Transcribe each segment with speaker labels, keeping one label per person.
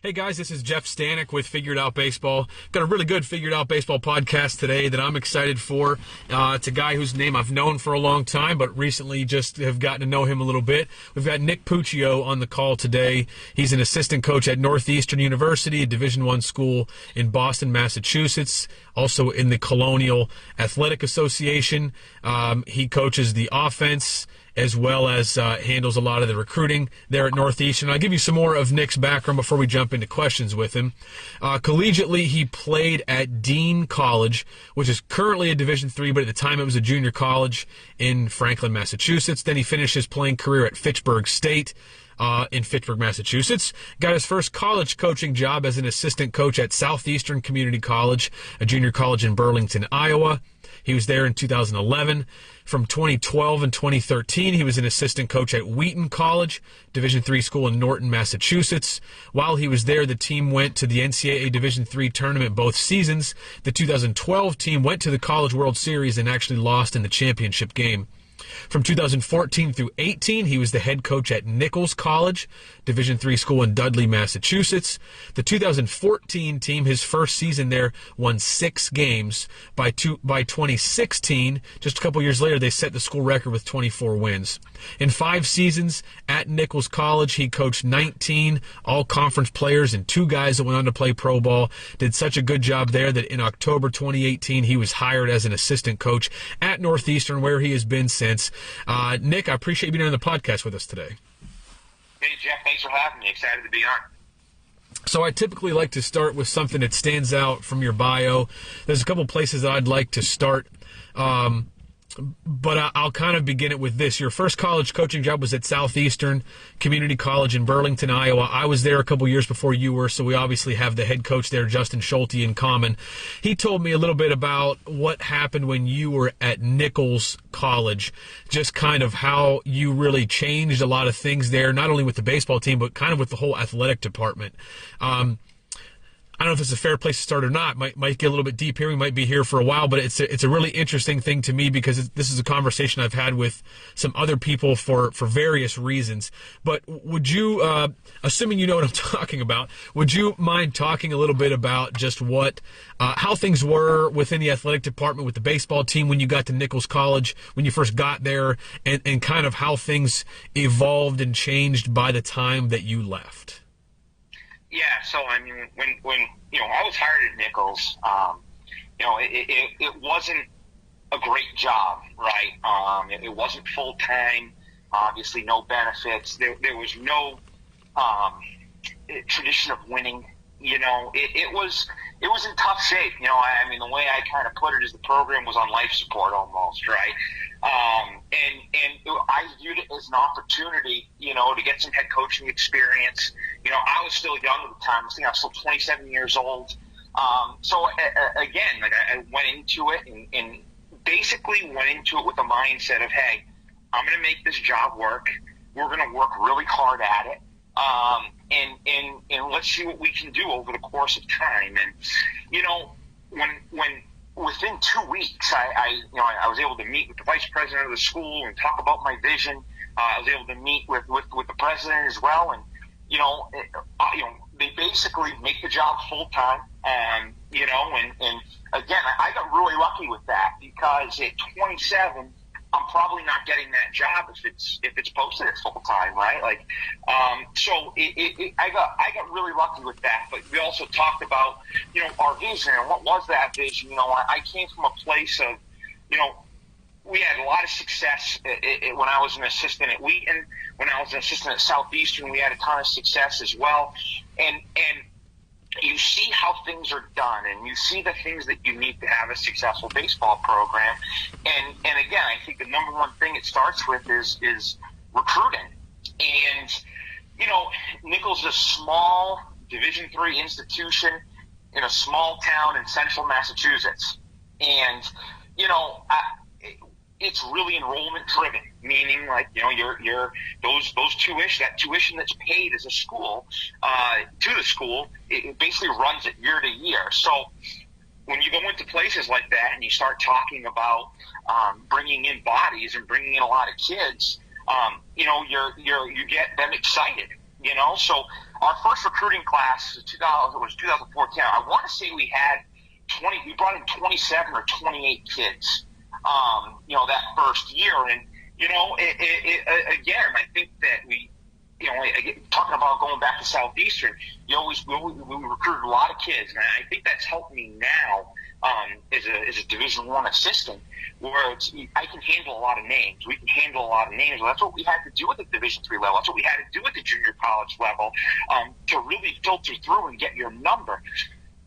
Speaker 1: Hey guys, this is Jeff Stanek with Figured Out Baseball. Got a really good Figured Out Baseball podcast today that I'm excited for. It's a guy whose name I've known for a long time, but recently just have gotten to know him a little bit. We've got Nick Puccio on the call today. He's an assistant coach at Northeastern University, a Division I school in Boston, Massachusetts, also in the Colonial Athletic Association. He coaches the offense as well as handles a lot of the recruiting there at Northeastern. I'll give you some more of Nick's background before we jump into questions with him. Collegiately, he played at Dean College, which is currently a Division III, but at the time it was a junior college in Franklin, Massachusetts. Then he finished his playing career at Fitchburg State in Fitchburg, Massachusetts. Got his first college coaching job as an assistant coach at Southeastern Community College, a junior college in Burlington, Iowa. He was there in 2011. From 2012 and 2013, he was an assistant coach at Wheaton College, Division III school in Norton, Massachusetts. While he was there, the team went to the NCAA Division III tournament both seasons. The 2012 team went to the College World Series and actually lost in the championship game. From 2014 through 18, he was the head coach at Nichols College, Division III school in Dudley, Massachusetts. The 2014 team, his first season there, won 6 games. By 2016, just a couple years later, they set the school record with 24 wins. In 5 seasons at Nichols College, he coached 19 all-conference players and 2 guys that went on to play pro ball. Did such a good job there that in October 2018, he was hired as an assistant coach at Northeastern, where he has been since. Nick, I appreciate you being on the podcast with us today.
Speaker 2: Hey, Jeff, thanks for having me. Excited to be on.
Speaker 1: So I typically like to start with something that stands out from your bio. There's a couple places that I'd like to start, but I'll kind of begin it with this. Your first college coaching job was at Southeastern Community College in Burlington, Iowa. I was there a couple years before you were, so we obviously have the head coach there, Justin Schulte, in common. He told me a little bit about what happened when you were at Nichols College, just kind of how you really changed a lot of things there, not only with the baseball team, but kind of with the whole athletic department. I don't know if it's a fair place to start or not. Might get a little bit deep here. We might be here for a while, but it's a really interesting thing to me because this is a conversation I've had with some other people for various reasons. But would you, assuming you know what I'm talking about, would you mind talking a little bit about just how things were within the athletic department with the baseball team when you got to Nichols College, when you first got there, and kind of how things evolved and changed by the time that you left?
Speaker 2: Yeah, so I mean, when I was hired at Nichols, it wasn't a great job, right? It wasn't full time. Obviously, no benefits. There was no tradition of winning. It was in tough shape. I mean, the way I kind of put it is the program was on life support almost, right? And I viewed it as an opportunity, to get some head coaching experience. I was still young at the time. I think I was still 27 years old. So again, I went into it and basically went into it with the mindset of, hey, I'm going to make this job work. We're going to work really hard at it. And let's see what we can do over the course of time. And, when within 2 weeks, I was able to meet with the vice president of the school and talk about my vision. I was able to meet with the president as well. And, they basically make the job full time. And again, I got really lucky with that because at 27, I'm probably not getting that job if it's posted as full time, right? So I got really lucky with that. But we also talked about our vision and what was that vision. I came from a place of we had a lot of success when I was an assistant at Wheaton. When I was an assistant at Southeastern, we had a ton of success as well. And you see how things are done, and you see the things that you need to have a successful baseball program. And again, I think the number one thing it starts with is recruiting. And Nichols is a small Division III institution in a small town in central Massachusetts, and it's really enrollment driven, meaning you're those tuition that's paid as a school to the school, it basically runs it year to year. So when you go into places like that and you start talking about bringing in bodies and bringing in a lot of kids, you get them excited. So our first recruiting class was 2014. I want to say we brought in 27 or 28 kids, that first year. And, again, I think that we, talking about going back to Southeastern, we recruited a lot of kids, and I think that's helped me now as a Division I assistant, where I can handle a lot of names. We can handle a lot of names. Well, that's what we had to do at the Division III level. That's what we had to do at the junior college level to really filter through and get your number.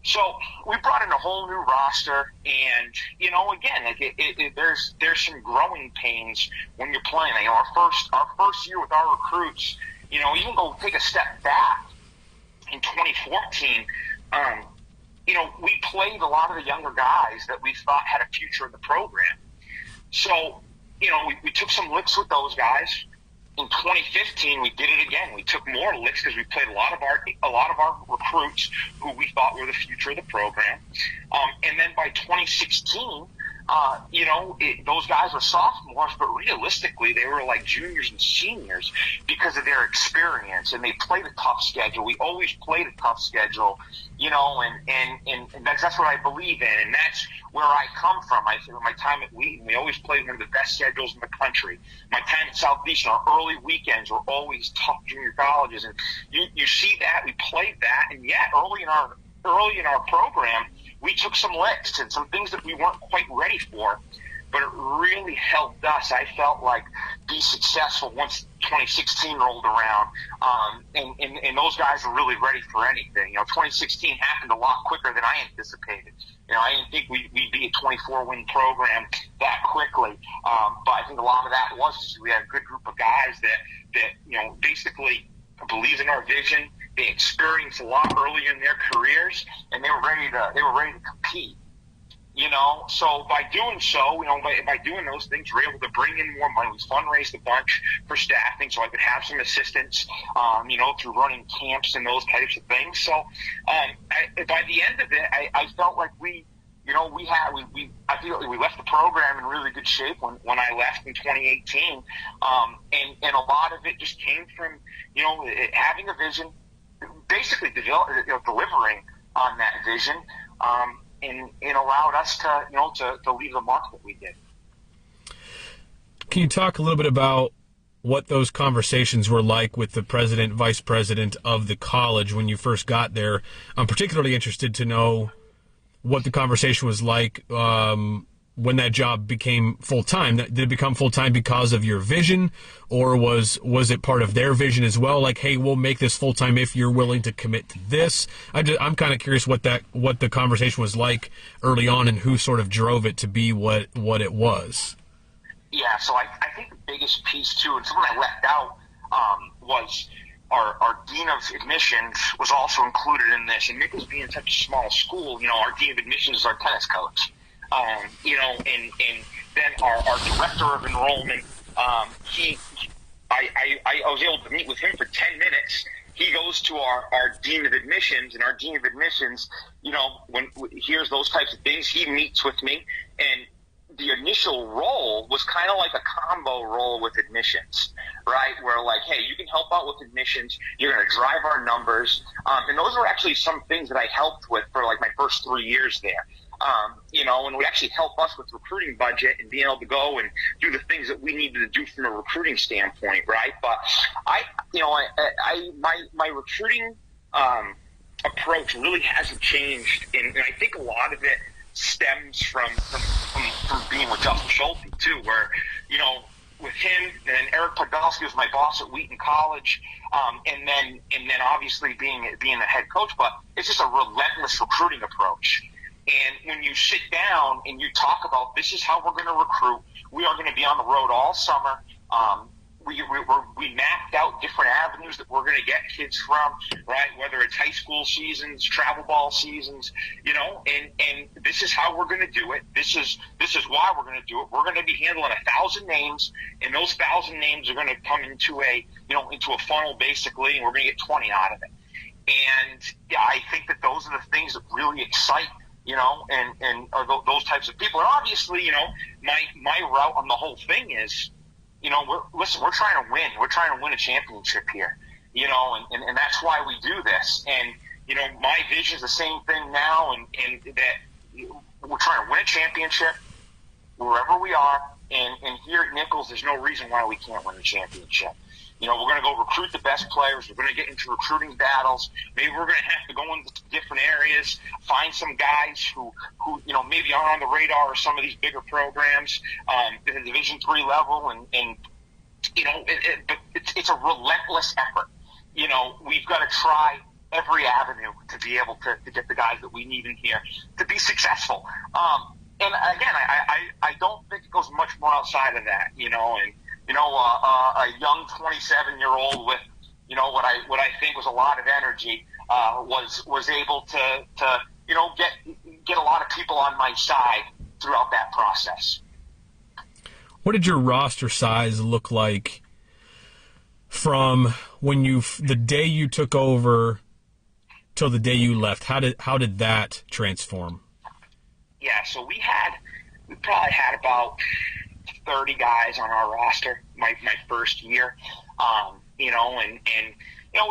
Speaker 2: So we brought in a whole new roster, and again, there's some growing pains when you're playing. Our first year with our recruits, even go take a step back in 2014. We played a lot of the younger guys that we thought had a future in the program. So, we took some licks with those guys. In 2015, we did it again. We took more licks because we played a lot of our recruits who we thought were the future of the program. And then by 2016, those guys were sophomores, but realistically, they were like juniors and seniors because of their experience, and they played a tough schedule. We always played a tough schedule, and that's what I believe in, and that's where I come from. I think my time at Wheaton, we always played one of the best schedules in the country. My time at Southeastern, our early weekends were always tough junior colleges, and you see that, we played that, and yet early in our program, we took some licks and some things that we weren't quite ready for, but it really helped us, I felt like, be successful once 2016 rolled around, and those guys were really ready for anything. 2016 happened a lot quicker than I anticipated. I didn't think we'd be a 24-win program that quickly, but I think a lot of that was just we had a good group of guys that basically believed in our vision. They experienced a lot earlier in their careers, and they were ready to compete. So by doing so, by doing those things, we were able to bring in more money. We fundraised a bunch for staffing, so I could have some assistance, through running camps and those types of things. So, by the end of it, I felt like we left the program in really good shape when I left in 2018, and a lot of it just came from having a vision, basically delivering on that vision, and allowed us to leave the mark that we did.
Speaker 1: Can you talk a little bit about what those conversations were like with the president, vice president of the college when you first got there? I'm particularly interested to know what the conversation was like when that job became full-time. Did it become full-time because of your vision, or was it part of their vision as well? Like, hey, we'll make this full-time if you're willing to commit to this. I'm kind of curious what the conversation was like early on and who sort of drove it to be what it was.
Speaker 2: Yeah, so I think the biggest piece, too, and something I left out, was our dean of admissions was also included in this. And Nicholas being such a small school, our dean of admissions is our tennis coach. And then our director of enrollment, I was able to meet with him for 10 minutes. He goes to our dean of admissions, and our dean of admissions, when he hears those types of things, he meets with me, and the initial role was kind of like a combo role with admissions, right? Where like, hey, you can help out with admissions, you're going to drive our numbers, and those were actually some things that I helped with for like my first 3 years there. And would actually help us with recruiting budget and being able to go and do the things that we needed to do from a recruiting standpoint, right? But my recruiting approach really hasn't changed, and I think a lot of it stems from being with Justin Schulte too, where with him and Eric Podolsky was my boss at Wheaton College, and then obviously being the head coach, but it's just a relentless recruiting approach. And when you sit down and you talk about this is how we're going to recruit, we are going to be on the road all summer. We mapped out different avenues that we're going to get kids from, right? Whether it's high school seasons, travel ball seasons, and this is how we're going to do it. This is why we're going to do it. We're going to be handling 1,000 names, and those 1,000 names are going to come into a funnel basically, and we're going to get 20 out of it. And yeah, I think that those are the things that really excite and are those types of people. And obviously, my route on the whole thing is, we're trying to win. We're trying to win a championship here. and that's why we do this. And, my vision is the same thing now, and that we're trying to win a championship wherever we are. And here at Nichols, there's no reason why we can't win a championship. We're going to go recruit the best players. We're going to get into recruiting battles. Maybe we're going to have to go into different areas, find some guys who maybe aren't on the radar of some of these bigger programs at the Division III level. But it's a relentless effort. We've got to try every avenue to be able to get the guys that we need in here to be successful. And again, I don't think it goes much more outside of that, a young 27-year-old with, what I think was a lot of energy, was able to get a lot of people on my side throughout that process.
Speaker 1: What did your roster size look like from when the day you took over till the day you left? How did that transform?
Speaker 2: Yeah, so we probably had about 30 guys on our roster my first year,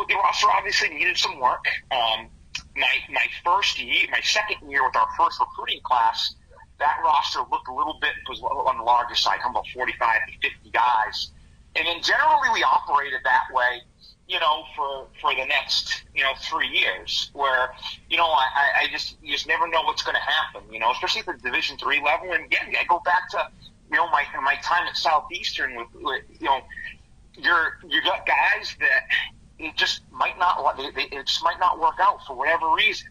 Speaker 2: the roster obviously needed some work. My second year with our first recruiting class, that roster looked was on the larger side, about 45 to 50 guys, and then generally we operated that way, for the next 3 years, where you just never know what's going to happen, especially at the Division III level. And again, I go back to my time at Southeastern with you got guys that it just might not work out for whatever reason.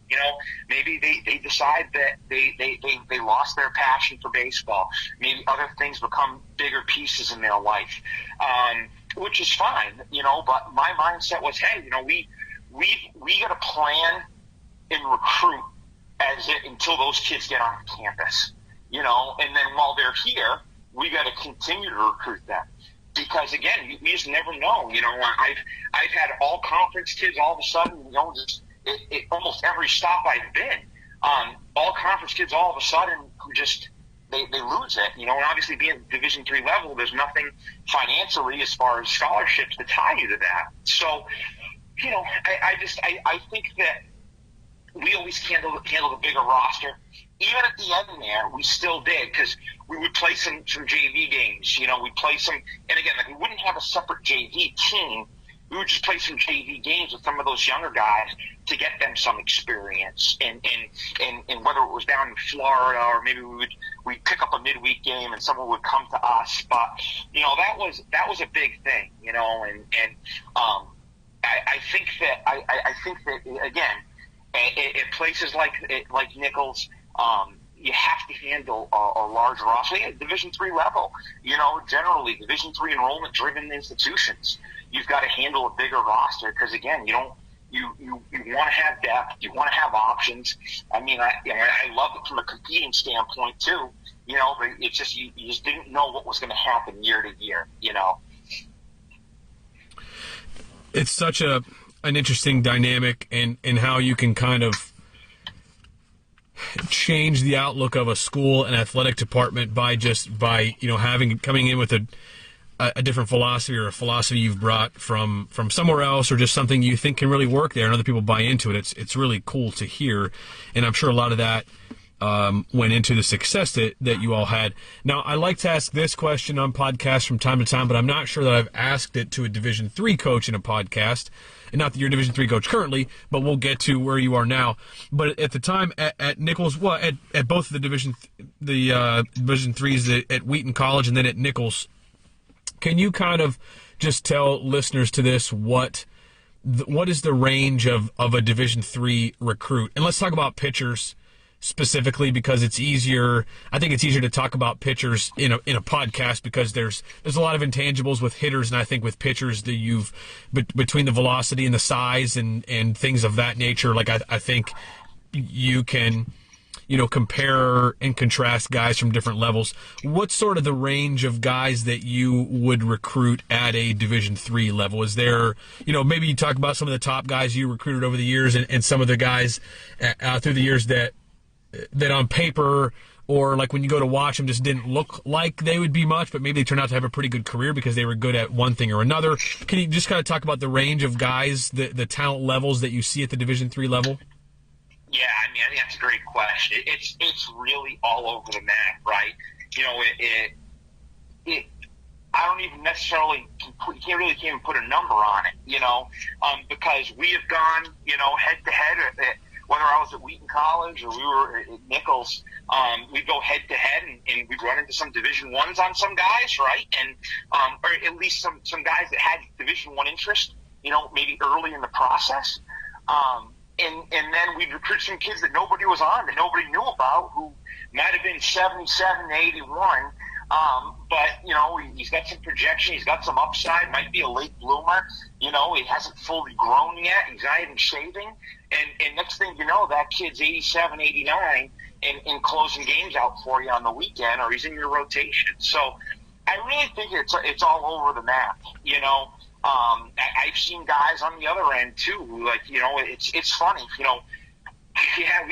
Speaker 2: Maybe they decide that they lost their passion for baseball. Maybe other things become bigger pieces in their life, which is fine. But my mindset was, hey, we got to plan and recruit until those kids get on campus. And then while they're here, we got to continue to recruit them. Because again, we just never know. I've had all conference kids all of a sudden. Almost every stop I've been, all conference kids all of a sudden who just they lose it. And obviously being at Division III level, there's nothing financially as far as scholarships to tie you to that. So, I think that we always handle the bigger roster. Even at the end there, we still did, because we would play some JV games. We'd play some, and again, we wouldn't have a separate JV team. We would just play some JV games with some of those younger guys to get them some experience. And whether it was down in Florida, or maybe we'd pick up a midweek game and someone would come to us. But that was a big thing. I think that again, at places like Nichols, you have to handle a large roster at Division III level. Generally Division III enrollment-driven institutions, you've got to handle a bigger roster, because again, you want to have depth, you want to have options. I mean, I love it from a competing standpoint too. But it's just you just didn't know what was going to happen year to year.
Speaker 1: It's such an interesting dynamic, and how you can kind of change the outlook of a school and athletic department by coming in with a different philosophy, or a philosophy you've brought from somewhere else, or just something you think can really work there and other people buy into it. It's really cool to hear, and I'm sure a lot of that went into the success that you all had. Now, I like to ask this question on podcasts from time to time, but I'm not sure that I've asked it to a Division III coach in a podcast. And not that you're a Division III coach currently, but we'll get to where you are now. But at the time at Nichols, at both of the Division IIIs, at Wheaton College and then at Nichols, can you kind of just tell listeners to this what is the range of a Division III recruit? And let's talk about pitchers specifically, because it's easier. I think it's easier to talk about pitchers in a podcast, because there's a lot of intangibles with hitters, and I think with pitchers that between the velocity and the size and things of that nature, like I think you can compare and contrast guys from different levels. What's sort of the range of guys that you would recruit at a Division III level? Is there, maybe you talk about some of the top guys you recruited over the years, and some of the guys through the years that on paper or like when you go to watch them, just didn't look like they would be much, but maybe they turned out to have a pretty good career because they were good at one thing or another. Can you just kind of talk about the range of guys, the talent levels that you see at the Division III level?
Speaker 2: Yeah, I mean, I think that's a great question. It's really all over the map, right? You know, I don't even necessarily can't even put a number on it, you know, because we have gone, you know, head to head. Whether I was at Wheaton College or we were at Nichols, we'd go head to head and we'd run into some Division I's on some guys, right? And or at least some guys that had Division I interest, you know, maybe early in the process. And then we'd recruit some kids that nobody was on, that nobody knew about, who might have been 77, 81. But, you know, he's got some projection. He's got some upside. Might be a late bloomer. You know, he hasn't fully grown yet. He's not even shaving. And next thing you know, that kid's 87, 89 and closing games out for you on the weekend, or he's in your rotation. So I really think it's all over the map, you know. I've seen guys on the other end too, who, like, you know, it's funny, you know. Yeah,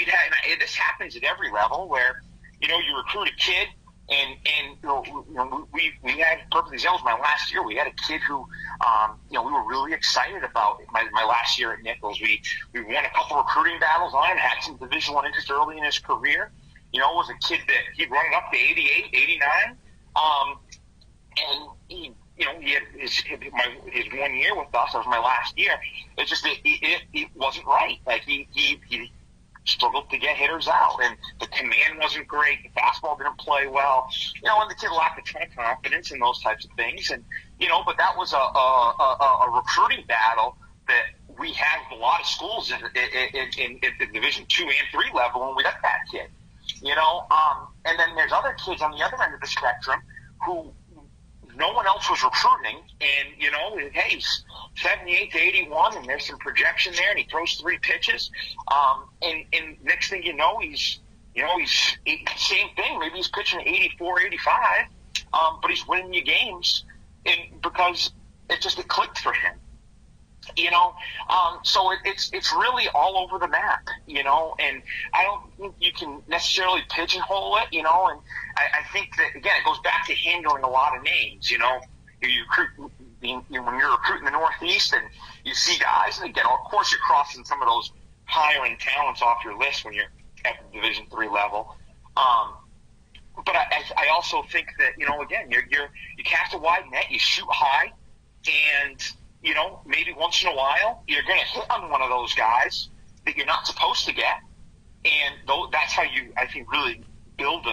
Speaker 2: this happens at every level where, you know, you recruit a kid and you know, we had perfect examples. My last year, we had a kid who, you know, we were really excited about. My last year at Nichols, we won a couple recruiting battles on him, had some Division I interest early in his career. You know, was a kid that he'd run it up to 88, 89, and he. You know, he had his 1 year with us. That was my last year. It's just that it wasn't right. Like he struggled to get hitters out, and the command wasn't great. The fastball didn't play well. You know, and the kid lacked a ton of confidence and those types of things. And you know, but that was a recruiting battle that we had with a lot of schools in the Division II and III level when we got that kid. You know, and then there's other kids on the other end of the spectrum who no one else was recruiting, and, you know, hey, he's 78 to 81, and there's some projection there, and he throws 3 pitches, and next thing you know, he's same thing. Maybe he's pitching 84, 85, but he's winning you games, and because it clicked for him. You know, so it's really all over the map, you know, and I don't think you can necessarily pigeonhole it, you know, and I think that, again, it goes back to handling a lot of names, you know. When you're recruiting the Northeast and you see guys, and again, of course you're crossing some of those higher-end talents off your list when you're at the Division III level. But I also think that, you know, again, you cast a wide net, you shoot high, and you know, maybe once in a while, you're going to hit on one of those guys that you're not supposed to get. And that's how you, I think, really build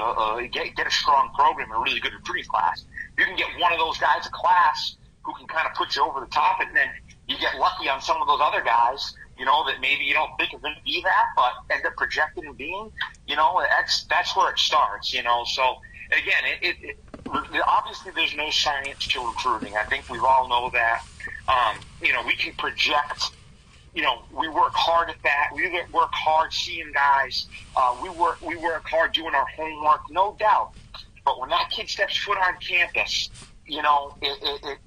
Speaker 2: get a strong program and a really good recruiting class. You can get one of those guys a class who can kind of put you over the top, and then you get lucky on some of those other guys, you know, that maybe you don't think are going to be that, but end up projected and being, you know, that's where it starts, you know. So, again, obviously there's no science to recruiting. I think we all know that. You know, we can project, you know, we work hard at that. We work hard seeing guys. We work hard doing our homework, no doubt. But when that kid steps foot on campus, you know,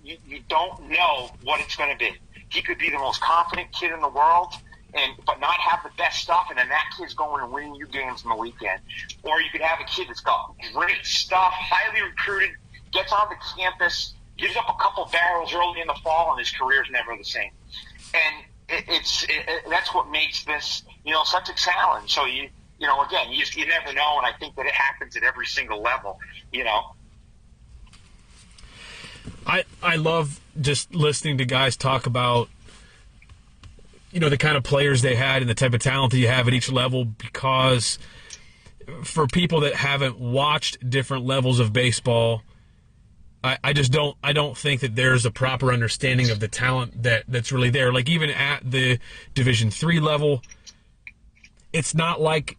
Speaker 2: you don't know what it's going to be. He could be the most confident kid in the world, but not have the best stuff, and then that kid's going and winning you games on the weekend. Or you could have a kid that's got great stuff, highly recruited, gets onto campus, gives up a couple barrels early in the fall, and his career's never the same. And that's what makes this, you know, such a challenge. So you know, again, you never know, and I think that it happens at every single level. You know,
Speaker 1: I love just listening to guys talk about, you know, the kind of players they had and the type of talent that you have at each level, because for people that haven't watched different levels of baseball, I don't think that there's a proper understanding of the talent that's really there. Like, even at the Division III level, it's not like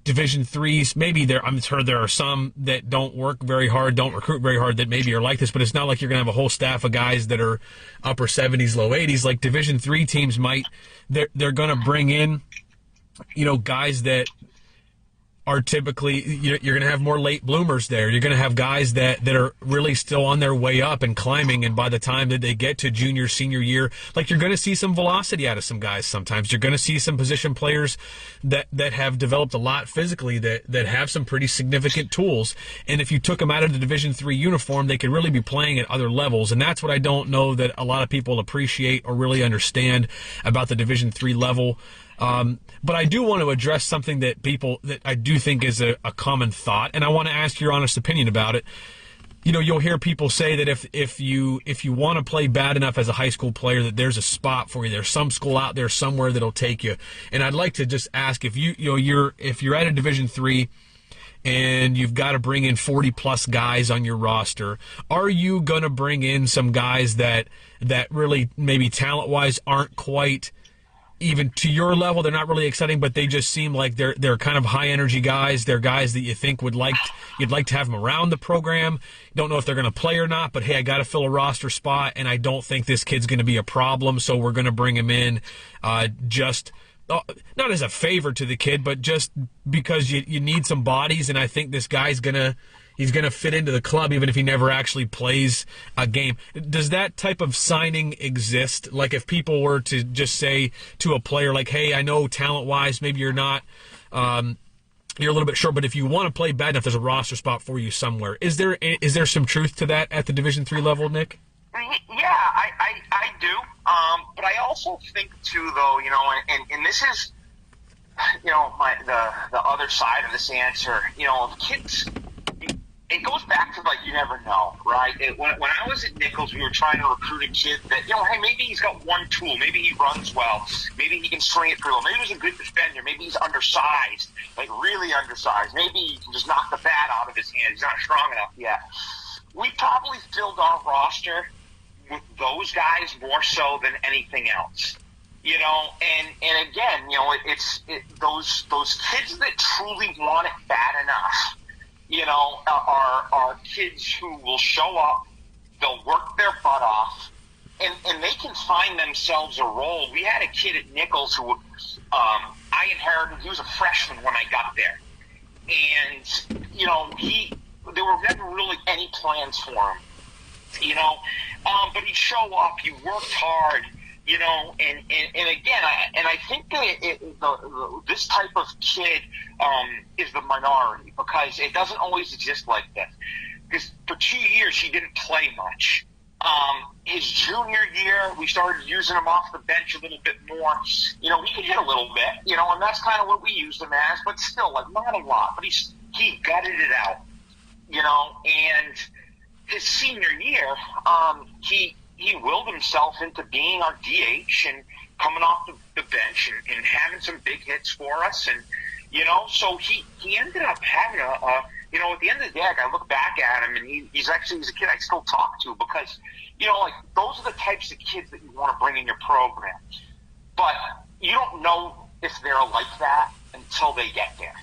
Speaker 1: Division IIIs. Maybe I'm sure there are some that don't work very hard, don't recruit very hard, that maybe are like this, but it's not like you're going to have a whole staff of guys that are upper 70s, low 80s. Like Division III teams they're going to bring in, you know, guys that are typically, you're going to have more late bloomers there. You're going to have guys that are really still on their way up and climbing, and by the time that they get to junior, senior year, like, you're going to see some velocity out of some guys sometimes. You're going to see some position players that have developed a lot physically that have some pretty significant tools, and if you took them out of the Division III uniform, they could really be playing at other levels, and that's what I don't know that a lot of people appreciate or really understand about the Division III level. But I do want to address something that I do think is a common thought, and I want to ask your honest opinion about it. You know, you'll hear people say that if you want to play bad enough as a high school player, that there's a spot for you. There's some school out there somewhere that'll take you. And I'd like to just ask, if you're at a Division III and you've got to bring in 40-plus guys on your roster, are you going to bring in some guys that really maybe talent-wise aren't quite even to your level? They're not really exciting, but they just seem like they're kind of high energy guys. They're guys that you think you'd like to have them around the program. You don't know if they're going to play or not, but hey, I got to fill a roster spot, and I don't think this kid's going to be a problem, so we're going to bring him in, just not as a favor to the kid, but just because you need some bodies, and I think this guy's he's going to fit into the club even if he never actually plays a game. Does that type of signing exist? Like, if people were to just say to a player, like, hey, I know talent-wise maybe you're not you're a little bit short, but if you want to play bad enough, there's a roster spot for you somewhere. Is there some truth to that at the Division III level, Nick?
Speaker 2: Yeah, I do. But I also think, too, though, you know, and this is, you know, the other side of this answer. You know, kids, it goes back to, like, you never know, right? When I was at Nichols, we were trying to recruit a kid that, you know, hey, maybe he's got one tool. Maybe he runs well. Maybe he can swing it pretty well. Maybe he's a good defender. Maybe he's undersized, like really undersized. Maybe he can just knock the bat out of his hand. He's not strong enough yet. We probably filled our roster with those guys more so than anything else. You know, and again, you know, it's those kids that truly want it bad enough, you know, are kids who will show up, they'll work their butt off, and they can find themselves a role. We had a kid at Nichols who I inherited. He was a freshman when I got there. And, you know, there were never really any plans for him, you know. But he'd show up, he worked hard, you know, and again, I think that this type of kid is the minority, because it doesn't always exist like this. Because for 2 years, he didn't play much. His junior year, we started using him off the bench a little bit more. You know, he could hit a little bit, you know, and that's kind of what we used him as, but still, like, not a lot. But he gutted it out, you know, and his senior year, he willed himself into being our DH and coming off the bench and having some big hits for us. And, you know, so he ended up having you know, at the end of the day, I look back at him, and he's a kid I still talk to, because, you know, like, those are the types of kids that you want to bring in your program. But you don't know if they're like that until they get there.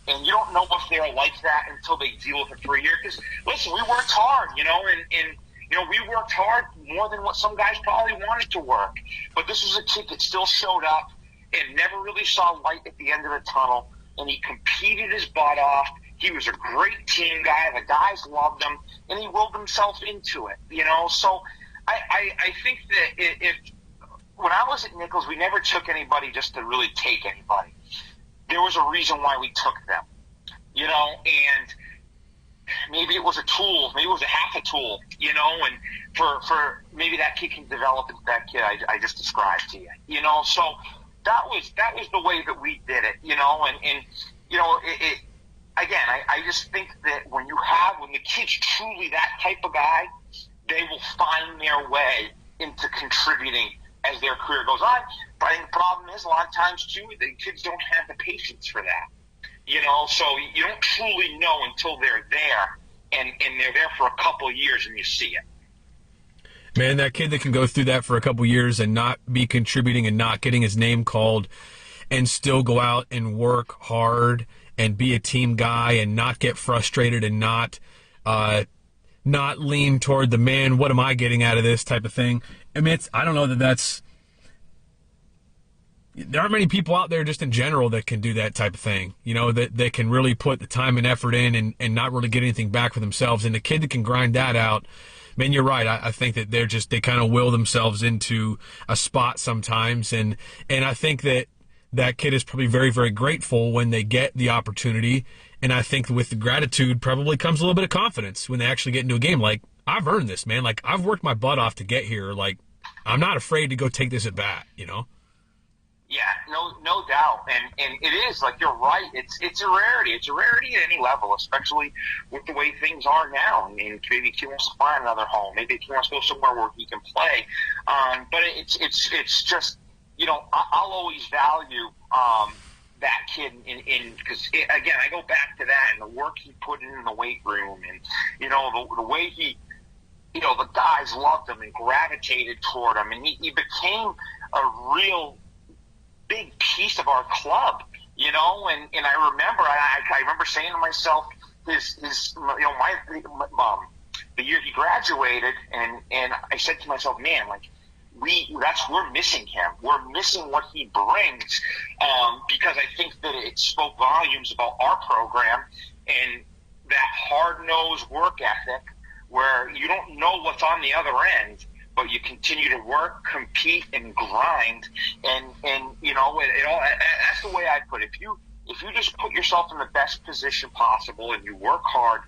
Speaker 2: And you don't know if they're like that until they deal with it for a year. Because, listen, we worked hard, you know, and you know, we worked hard more than what some guys probably wanted to work. But this was a kid that still showed up and never really saw light at the end of the tunnel. And he competed his butt off. He was a great team guy. The guys loved him. And he willed himself into it, you know. So I think that if when I was at Nichols, we never took anybody just to really take anybody. There was a reason why we took them, you know, and maybe it was a tool, maybe it was a half a tool, you know, and for maybe that kid can develop into that kid I just described to you, you know. So that was the way that we did it, you know, and you know, again, I just think that when the kid's truly that type of guy, they will find their way into contributing as their career goes on. But I think the problem is, a lot of times, too, the kids don't have the patience for that. You know, so you don't truly know until they're there, and they're there for a couple of years and you see it.
Speaker 1: Man, that kid that can go through that for a couple of years and not be contributing and not getting his name called and still go out and work hard and be a team guy and not get frustrated and not lean toward the, man, what am I getting out of this type of thing. I mean, I don't know that that's there aren't many people out there just in general that can do that type of thing, that can really put the time and effort in and not really get anything back for themselves. And the kid that can grind that out, man, you're right. I think that they kind of will themselves into a spot sometimes. And I think that kid is probably very, very grateful when they get the opportunity. And I think with the gratitude probably comes a little bit of confidence when they actually get into a game. Like, I've earned this, man. Like, I've worked my butt off to get here. Like, I'm not afraid to go take this at bat,
Speaker 2: Yeah, no doubt, and it is, like, you're right. It's a rarity. It's a rarity at any level, especially with the way things are now. And maybe he wants to find another home. Maybe he wants to go somewhere where he can play. But it's just, I'll always value that kid because again, I go back to that and the work he put in the weight room, and the way he. The guys loved him and gravitated toward him, and he became a real big piece of our club, and I remember, I remember saying to myself, the year he graduated, and I said to myself, man, like, we're missing him. We're missing what he brings, because I think that it spoke volumes about our program and that hard-nosed work ethic where you don't know what's on the other end, but you continue to work, compete, and grind, and it all. That's the way I put it. If you just put yourself in the best position possible and you work hard,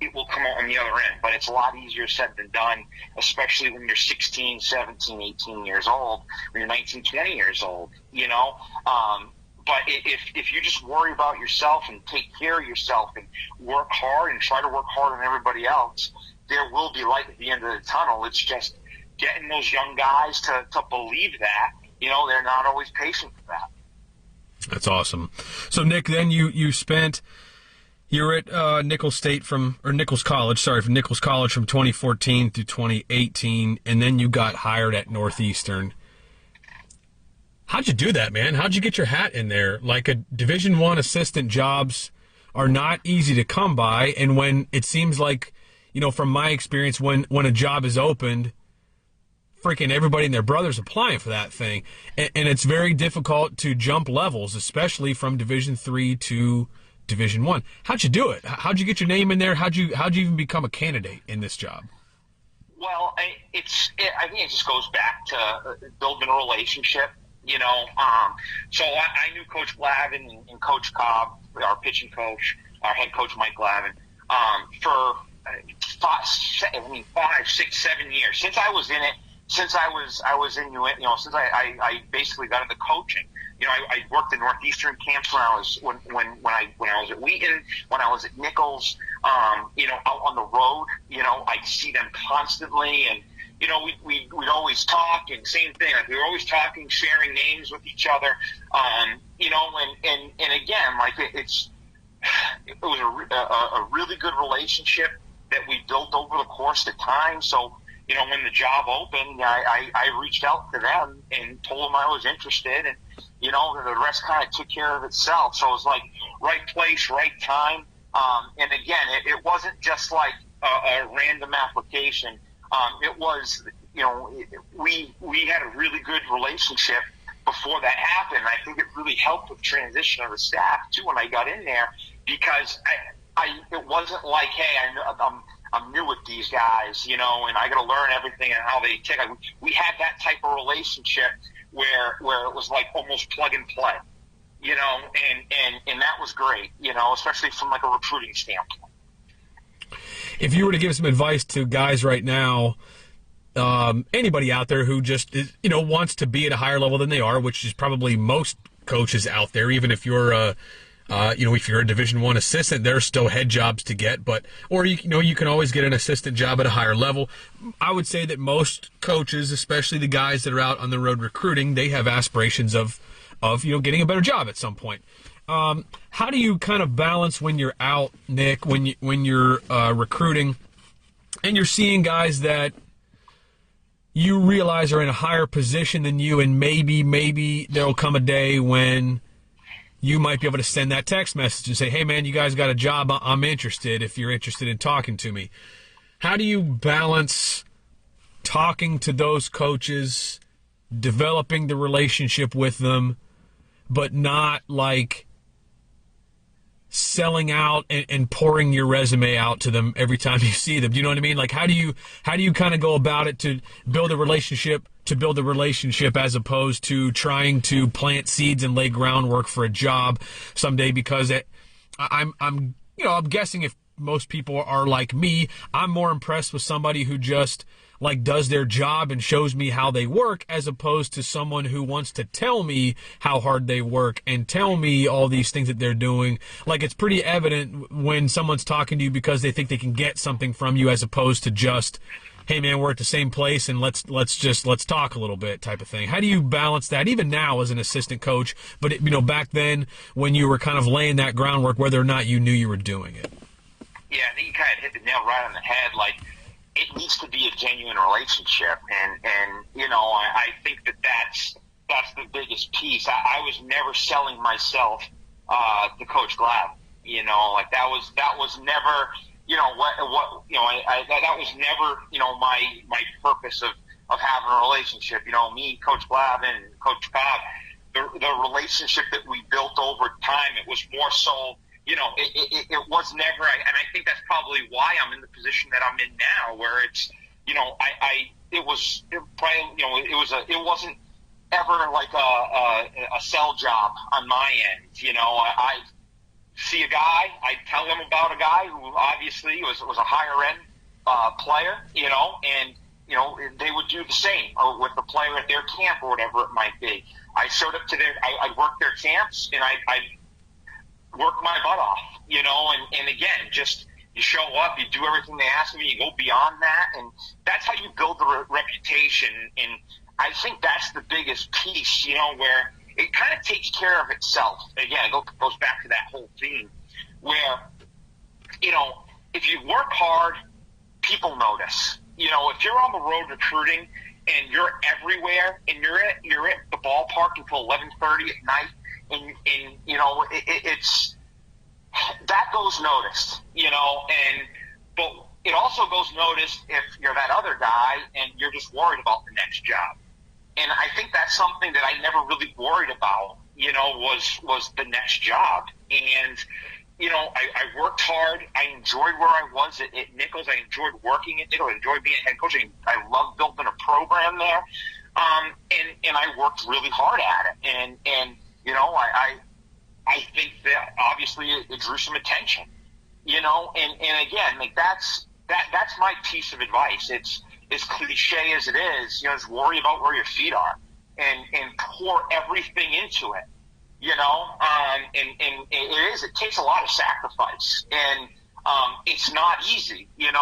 Speaker 2: it will come out on the other end. But it's a lot easier said than done, especially when you're 16, 17, 18 years old, when you're 19, 20 years old. But if you just worry about yourself and take care of yourself and work hard and try to work harder than everybody else, there will be light at the end of the tunnel. It's just getting those young guys to believe that. They're not always patient for that.
Speaker 1: That's awesome. So, Nick, then you were at Nichols College from 2014 to 2018, and then you got hired at Northeastern. How'd you do that, man? How'd you get your hat in there? Like, a Division I assistant jobs are not easy to come by, and when it seems like, from my experience, when a job is opened, freaking everybody and their brother's applying for that thing. And it's very difficult to jump levels, especially from Division III to Division I. How'd you do it? How'd you get your name in there? How'd you even become a candidate in this job?
Speaker 2: Well, I think it just goes back to building a relationship, So I knew Coach Glavin and Coach Cobb, our pitching coach, our head coach Mike Glavin, for 5, 6, 7 years since I was in it. Since I was in since I basically got into coaching. I worked in Northeastern camps when I was at Wheaton, when I was at Nichols, out on the road. I'd see them constantly, and we'd always talk, and same thing. Like, we were always talking, sharing names with each other. And again, like, it was a really good relationship that we built over the course of time. So, when the job opened, I reached out to them and told them I was interested, and, the rest kind of took care of itself. So it was like right place, right time. And again, it wasn't just like a random application. It was, we had a really good relationship before that happened. I think it really helped with transition of the staff too when I got in there, because it wasn't like, hey, I'm new with these guys, and I got to learn everything and how they tick. We had that type of relationship where it was like almost plug and play, and that was great, especially from like a recruiting standpoint.
Speaker 1: If you were to give some advice to guys right now, anybody out there who just wants to be at a higher level than they are, which is probably most coaches out there, even if you're if you're a Division I assistant, there's still head jobs to get, or you can always get an assistant job at a higher level. I would say that most coaches, especially the guys that are out on the road recruiting, they have aspirations of getting a better job at some point. How do you kind of balance when you're out, Nick, when you're recruiting and you're seeing guys that you realize are in a higher position than you, and maybe there'll come a day when you might be able to send that text message and say, hey, man, you guys got a job. I'm interested if you're interested in talking to me. How do you balance talking to those coaches, developing the relationship with them, but not like selling out and pouring your resume out to them every time you see them. Do you know what I mean? Like, how do you kind of go about it to build a relationship, as opposed to trying to plant seeds and lay groundwork for a job someday? Because I'm guessing if most people are like me, I'm more impressed with somebody who just like does their job and shows me how they work, as opposed to someone who wants to tell me how hard they work and tell me all these things that they're doing. Like, it's pretty evident when someone's talking to you because they think they can get something from you, as opposed to just, hey man, we're at the same place and let's talk a little bit type of thing. How do you balance that, even now as an assistant coach, but back then when you were kind of laying that groundwork, whether or not you knew you were doing it?
Speaker 2: Yeah, I think you kind of hit the nail right on the head. Like, it needs to be a genuine relationship, and I think that's the biggest piece. I was never selling myself to Coach Glab. Like that was never that was never my purpose of having a relationship. Me, Coach Glab, and Coach Bob, the relationship that we built over time, it was more so. It was never, and I think that's probably why I'm in the position that I'm in now, where it's, it wasn't ever like a sell job on my end. I see a guy, I tell them about a guy who obviously was a higher end player, and they would do the same with the player at their camp or whatever it might be. I showed up to I worked their camps, and I work my butt off, and again, just you show up, you do everything they ask of you, you go beyond that, and that's how you build the reputation. And I think that's the biggest piece, where it kind of takes care of itself. Again, it goes back to that whole theme where, if you work hard, people notice. If you're on the road recruiting and you're everywhere and you're at the ballpark until 11:30 at night, and it's that goes noticed, but it also goes noticed if you're that other guy and you're just worried about the next job. And I think that's something that I never really worried about, was the next job. And, I worked hard. I enjoyed where I was at Nichols. I enjoyed working at Nichols. I enjoyed being a head coach. I loved building a program there. And I worked really hard at it. And I think that obviously it drew some attention, and again, like that's my piece of advice. It's as cliche as it is, just worry about where your feet are and pour everything into it, and it takes a lot of sacrifice, and it's not easy, and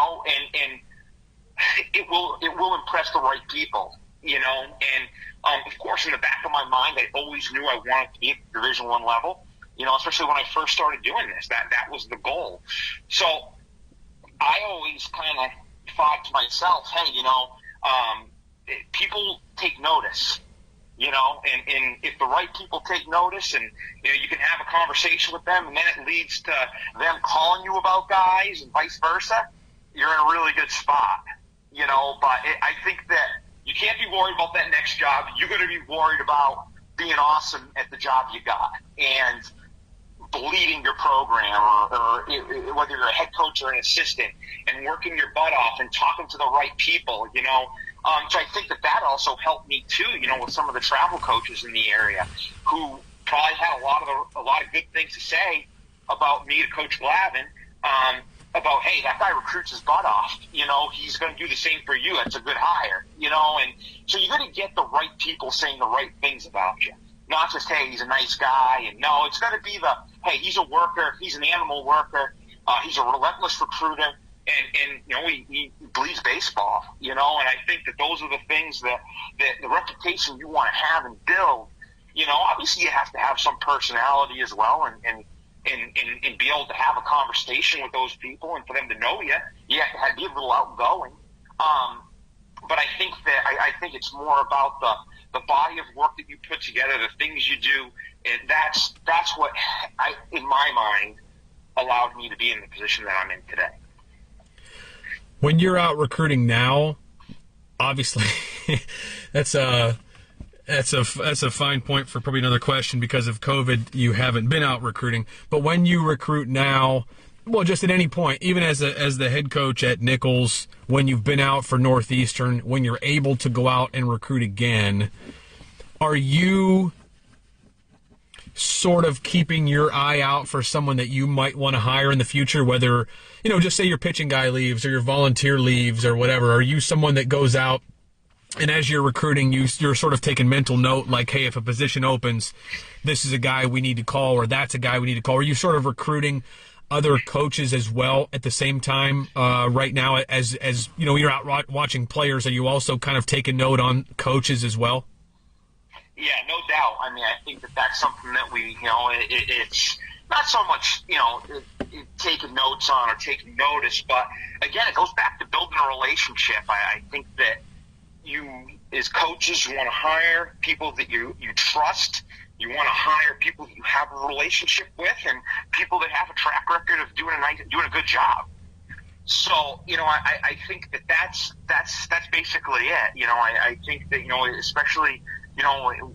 Speaker 2: it will impress the right people, and of course, in the back of my mind, I always knew I wanted to be at the Division I level, especially when I first started doing this. That was the goal. So I always kind of thought to myself, hey, people take notice, and if the right people take notice, and you can have a conversation with them, and then it leads to them calling you about guys and vice versa, you're in a really good spot, but I think that you can't be worried about that next job. You're going to be worried about being awesome at the job you got and bleeding your program, or whether you're a head coach or an assistant, and working your butt off and talking to the right people, So I think that also helped me too, with some of the travel coaches in the area who probably had a lot of good things to say about me to Coach Glavin, about, hey, that guy recruits his butt off. He's going to do the same for you. That's a good hire. And so you're going to get the right people saying the right things about you. Not just, hey, he's a nice guy. And no, it's going to be the, hey, he's a worker. He's an animal worker. He's a relentless recruiter. And he bleeds baseball, and I think that those are the things that the reputation you want to have and build. Obviously you have to have some personality as well, and be able to have a conversation with those people, and for them to know you have to be a little outgoing. But I think it's more about the body of work that you put together, the things you do, and that's what in my mind allowed me to be in the position that I'm in today.
Speaker 1: When you're out recruiting now, obviously, that's That's a fine point for probably another question. Because of COVID, you haven't been out recruiting. But when you recruit now, well, just at any point, even as the head coach at Nichols, when you've been out for Northeastern, when you're able to go out and recruit again, are you sort of keeping your eye out for someone that you might want to hire in the future, whether, just say your pitching guy leaves or your volunteer leaves or whatever? Are you someone that goes out and as you're recruiting, you're sort of taking mental note, like, hey, if a position opens, this is a guy we need to call, or that's a guy we need to call? Are you sort of recruiting other coaches as well at the same time right now as you're out watching players? Are you also kind of taking note on coaches as well?
Speaker 2: Yeah, no doubt. I mean, I think that's something that we, it's not so much, taking notes on or taking notice, but again, it goes back to building a relationship. I think that you, as coaches, you want to hire people that you trust. You want to hire people that you have a relationship with, and people that have a track record of doing a good job. So, I think that's basically it. I think that, especially,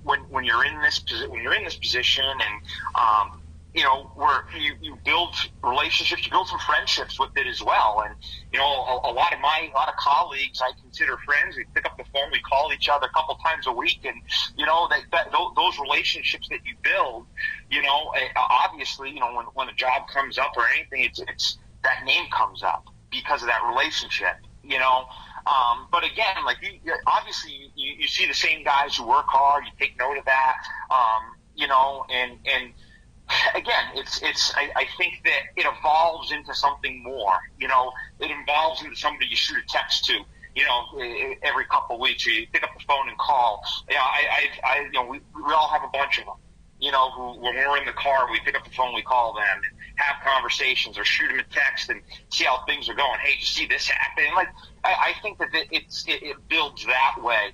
Speaker 2: when you're in this position, and where you build relationships, you build some friendships with it as well. And a lot of colleagues I consider friends. We pick up the phone, we call each other a couple times a week, and those relationships that you build, obviously, when a job comes up or anything, it's that name comes up because of that relationship. But again, like obviously you see the same guys who work hard. You take note of that, and again, I think that it evolves into something more. It evolves into somebody you shoot a text to, every couple of weeks. You pick up the phone and call. We all have a bunch of them. Who, when we're in the car, we pick up the phone, we call them, and have conversations, or shoot them a text and see how things are going. Hey, did you see this happen? Like, I think that it builds that way,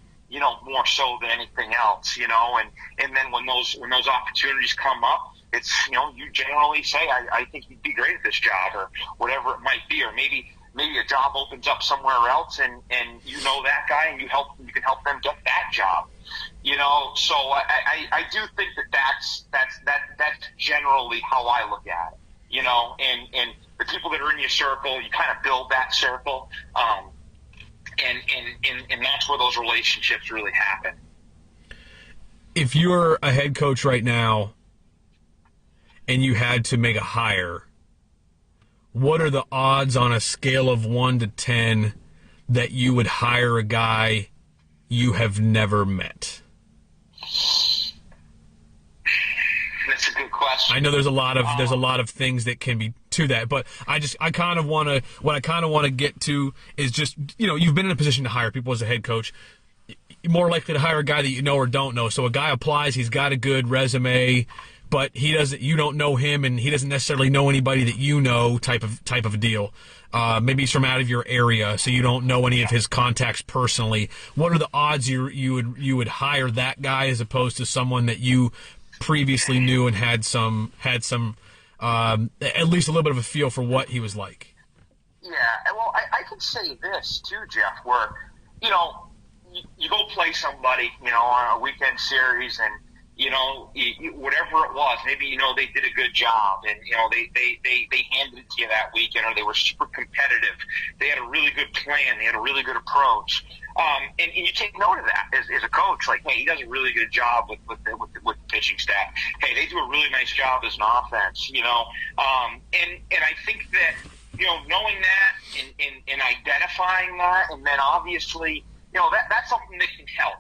Speaker 2: more so than anything else, and then when those opportunities come up, it's, you generally say, I think you'd be great at this job, or whatever it might be, or maybe a job opens up somewhere else, and that guy, and you can help them get that job. So I do think that's generally how I look at it. And the people that are in your circle, you kind of build that circle, and that's where those relationships really happen.
Speaker 1: If you're a head coach right now and you had to make a hire, what are the odds on a scale of 1 to 10 that you would hire a guy you have never met?
Speaker 2: That's a good question.
Speaker 1: I know there's a lot of things that can be to that, but I kind of want to get to is just, you've been in a position to hire people as a head coach. You're more likely to hire a guy that you know or don't know. So a guy applies, he's got a good resume, but you don't know him, and he doesn't necessarily know anybody that you know, type of a deal. Maybe he's from out of your area, so you don't know any of his contacts personally. What are the odds you would hire that guy as opposed to someone that you previously knew and had some at least a little bit of a feel for what he was like?
Speaker 2: Yeah, well, I can say this too, Jeff, where you go play somebody, on a weekend series, and whatever it was, maybe, they did a good job, and, they handed it to you that weekend, or they were super competitive. They had a really good plan. They had a really good approach. And you take note of that as a coach, like, hey, he does a really good job with the pitching staff. Hey, they do a really nice job as an offense, and I think that, knowing that and identifying that, and then obviously, that's something that can help.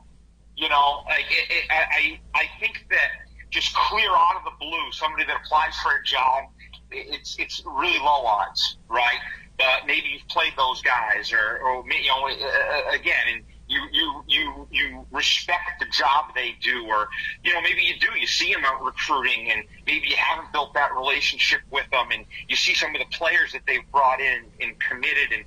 Speaker 2: I think that just clear out of the blue, somebody that applies for a job, it's really low odds, right? Maybe you've played those guys, or again, and you respect the job they do, or maybe you do. You see them out recruiting, and maybe you haven't built that relationship with them, and you see some of the players that they've brought in and committed, and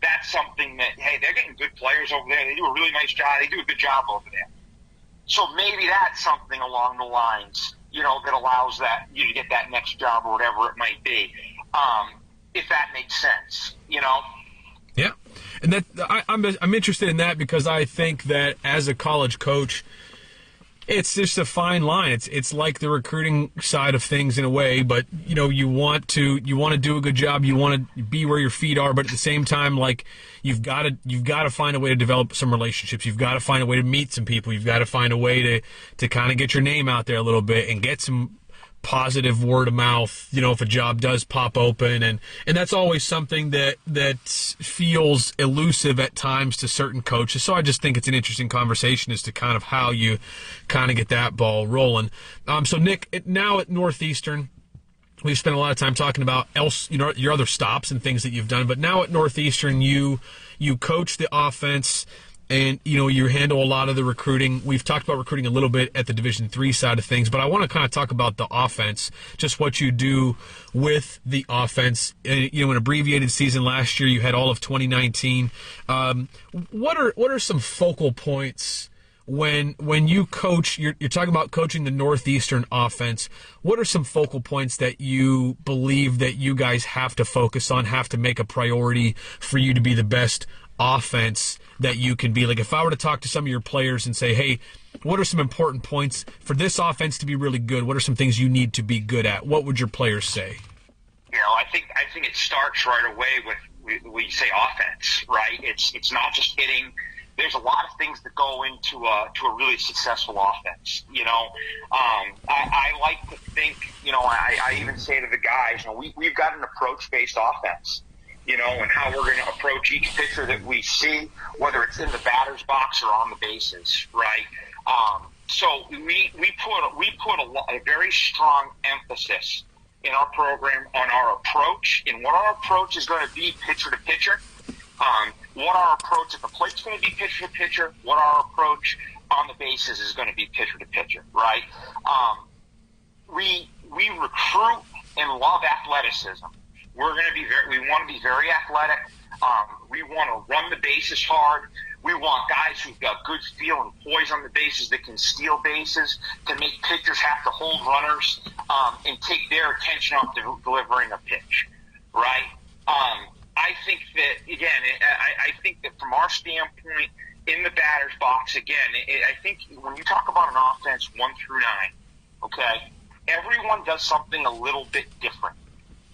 Speaker 2: that's something that, hey, they're getting good players over there. They do a really nice job. They do a good job over there. So maybe that's something along the lines, that allows that you to get that next job, or whatever it might be, if that makes sense,
Speaker 1: Yeah. And I'm interested in that because I think that as a college coach, it's just a fine line. It's like the recruiting side of things in a way, but you want to do a good job. You want to be where your feet are, but at the same time, like you've got to find a way to develop some relationships. You've got to find a way to meet some people. You've got to find a way to kind of get your name out there a little bit and get some positive word of mouth, if a job does pop open, and that's always something that feels elusive at times to certain coaches. So I just think it's an interesting conversation as to kind of how you kind of get that ball rolling. So Nick, now at Northeastern, we've spent a lot of time talking about your other stops and things that you've done, but now at Northeastern, you coach the offense. And, you handle a lot of the recruiting. We've talked about recruiting a little bit at the Division III side of things, but I want to kind of talk about the offense, just what you do with the offense. An abbreviated season last year, you had all of 2019. What are some focal points when you coach? You're talking about coaching the Northeastern offense. What are some focal points that you believe that you guys have to focus on, have to make a priority for you to be the best offense that you can be? Like, if I were to talk to some of your players and say, hey, what are some important points for this offense to be really good? What are some things you need to be good at? What would your players say?
Speaker 2: I think it starts right away with when you say offense, right? It's not just hitting. There's a lot of things that go into a really successful offense. I like to think, I even say to the guys, we've got an approach-based offense. And how we're going to approach each pitcher that we see, whether it's in the batter's box or on the bases, right? So we put a very strong emphasis in our program on our approach and what our approach is going to be pitcher to pitcher, what our approach at the plate's going to be pitcher to pitcher, what our approach on the bases is going to be pitcher to pitcher, right? We recruit and love athleticism. We want to be very athletic. We want to run the bases hard. We want guys who've got good feel and poise on the bases that can steal bases, to make pitchers have to hold runners, and take their attention off delivering a pitch, right? I think that, again, I think that from our standpoint in the batter's box, again, I think when you talk about an offense 1 through 9, okay, everyone does something a little bit different.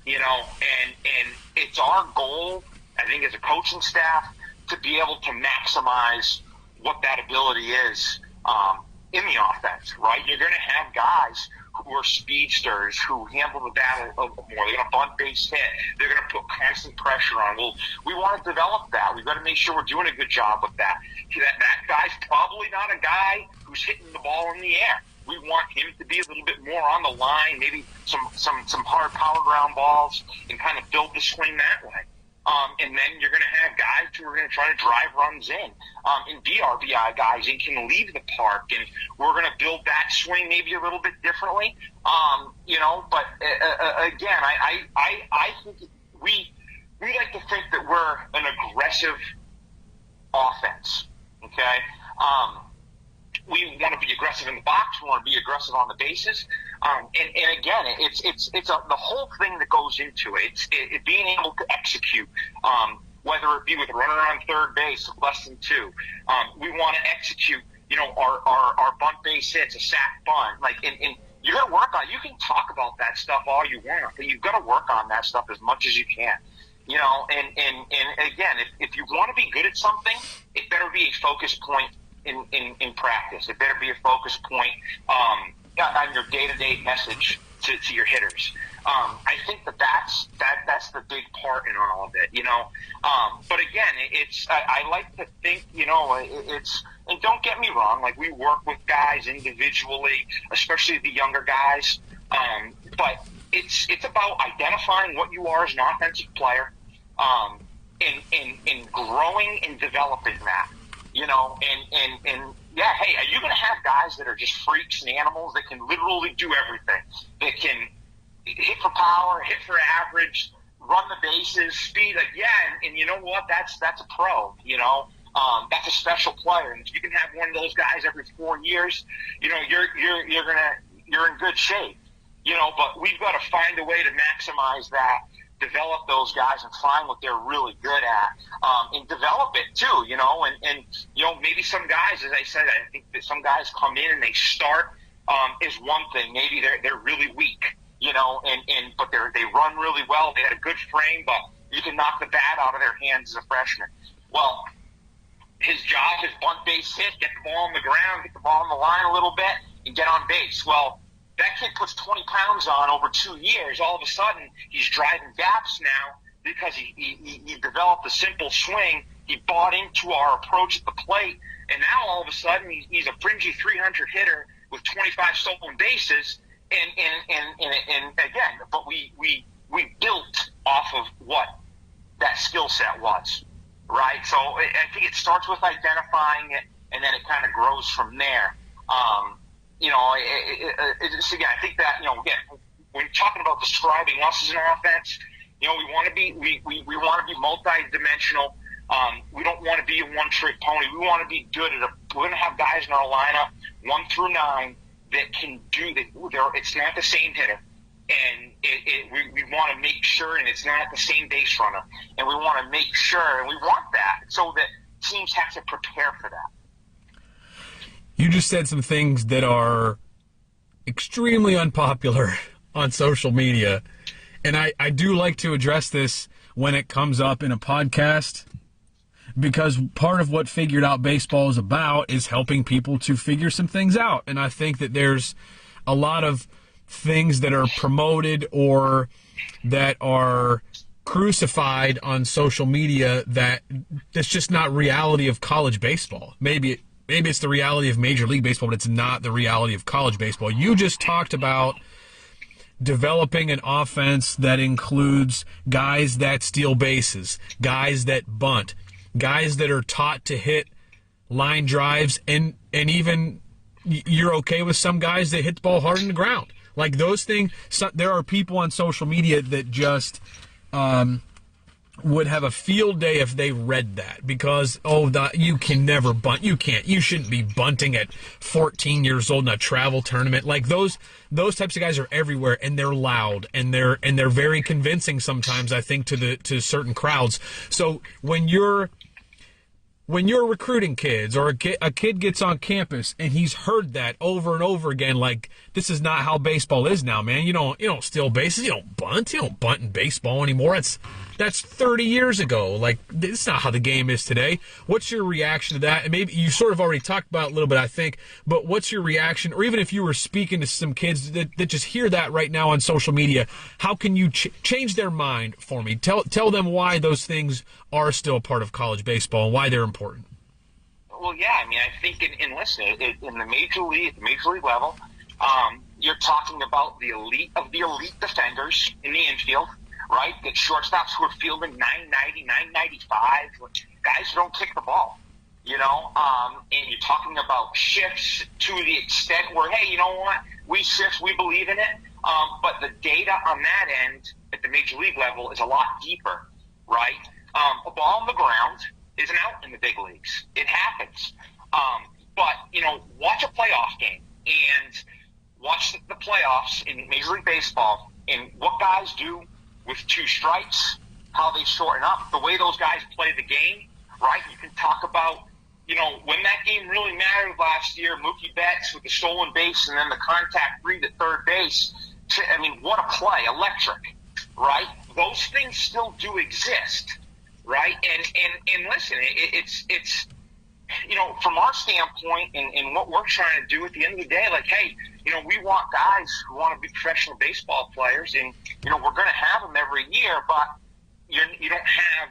Speaker 2: And it's our goal, I think, as a coaching staff, to be able to maximize what that ability is in the offense, right? You're going to have guys who are speedsters, who handle the bat more. They're going to bunt base hit. They're going to put constant pressure on. Well, we want to develop that. We've got to make sure we're doing a good job with that. That guy's probably not a guy who's hitting the ball in the air. We want him to be a little bit more on the line, maybe some hard power ground balls, and kind of build the swing that way. And then you're going to have guys who are going to try to drive runs in, and be RBI guys and can leave the park. And we're going to build that swing maybe a little bit differently. But again, I think we like to think that we're an aggressive offense. Okay. We want to be aggressive in the box. We want to be aggressive on the bases. And again, it's the whole thing that goes into it. It's being able to execute, whether it be with a runner on third base, less than 2. We want to execute, our bunt base hits, a sack bunt. And you got to work on. You can talk about that stuff all you want, but you've got to work on that stuff as much as you can. And again, if you want to be good at something, it better be a focus point in practice. It better be a focus point on your day-to-day message to your hitters. I think that's the big part in all of it, But again, I like to think, and don't get me wrong, like, we work with guys individually, especially the younger guys. But it's about identifying what you are as an offensive player, and growing and developing that. And yeah, hey, are you going to have guys that are just freaks and animals that can literally do everything? That can hit for power, hit for average, run the bases, speed. Like, yeah, and you know what? That's a pro. That's a special player. And if you can have one of those guys every 4 years, you're in good shape. But we've got to find a way to maximize that develop those guys and find what they're really good at, and develop it too, and maybe some guys, as I said, I think that some guys come in and they start, is one thing. Maybe they're really weak, but they run really well. They had a good frame, but you can knock the bat out of their hands as a freshman. Well, his job is bunt base hit, get the ball on the ground, get the ball on the line a little bit, and get on base. Well, that kid puts 20 pounds on over 2 years. All of a sudden, he's driving gaps now because he developed a simple swing. He bought into our approach at the plate, and now all of a sudden he's a fringy 300 hitter with 25 stolen bases. And again, but we built off of what that skill set was, right? So I think it starts with identifying it, and then it kind of grows from there. Again, I think that, again, when you're talking about describing us as an offense, we want to be multidimensional. We don't want to be a one-trick pony. We want to be good at we're going to have guys in our lineup 1 through 9 that can do that. It's not the same hitter, and we want to make sure, and it's not the same base runner, and we want to make sure, and we want that so that teams have to prepare for that.
Speaker 1: You just said some things that are extremely unpopular on social media, and I do like to address this when it comes up in a podcast, because part of what Figured Out Baseball is about is helping people to figure some things out. And I think that there's a lot of things that are promoted or that are crucified on social media that's just not reality of college baseball. Maybe it's the reality of Major League Baseball, but it's not the reality of college baseball. You just talked about developing an offense that includes guys that steal bases, guys that bunt, guys that are taught to hit line drives, and even you're okay with some guys that hit the ball hard in the ground. Like those things, there are people on social media that just would have a field day if they read that, because you can never bunt. You shouldn't be bunting at 14 years old in a travel tournament. Like those types of guys are everywhere, and they're loud, and they're very convincing sometimes, I think, to certain crowds. So when you're recruiting kids, or a kid gets on campus and he's heard that over and over again, like, this is not how baseball is now, man. You don't steal bases, you don't bunt in baseball anymore. That's 30 years ago. Like, it's not how the game is today. What's your reaction to that? And maybe you sort of already talked about it a little bit, I think, but what's your reaction, or even if you were speaking to some kids that just hear that right now on social media, how can you change their mind for me? Tell them why those things are still part of college baseball and why they're important.
Speaker 2: Well, yeah, I mean, I think in the major league level, you're talking about the elite of the elite defenders in the infield, right? The shortstops who are fielding 990, 995, guys who don't kick the ball, and you're talking about shifts to the extent where, hey, you know what? We shift, we believe in it, but the data on that end at the major league level is a lot deeper, right? A ball on the ground is an out in the big leagues. It happens. But, watch a playoff game and watch the playoffs in Major League Baseball and what guys do with 2 strikes, how they shorten up, the way those guys play the game, right? You can talk about, when that game really mattered last year, Mookie Betts with the stolen base and then the contact read at third base. What a play, electric, right? Those things still do exist, right? And listen, it's from our standpoint and what we're trying to do at the end of the day, like, hey, we want guys who want to be professional baseball players, and, we're going to have them every year, but you don't have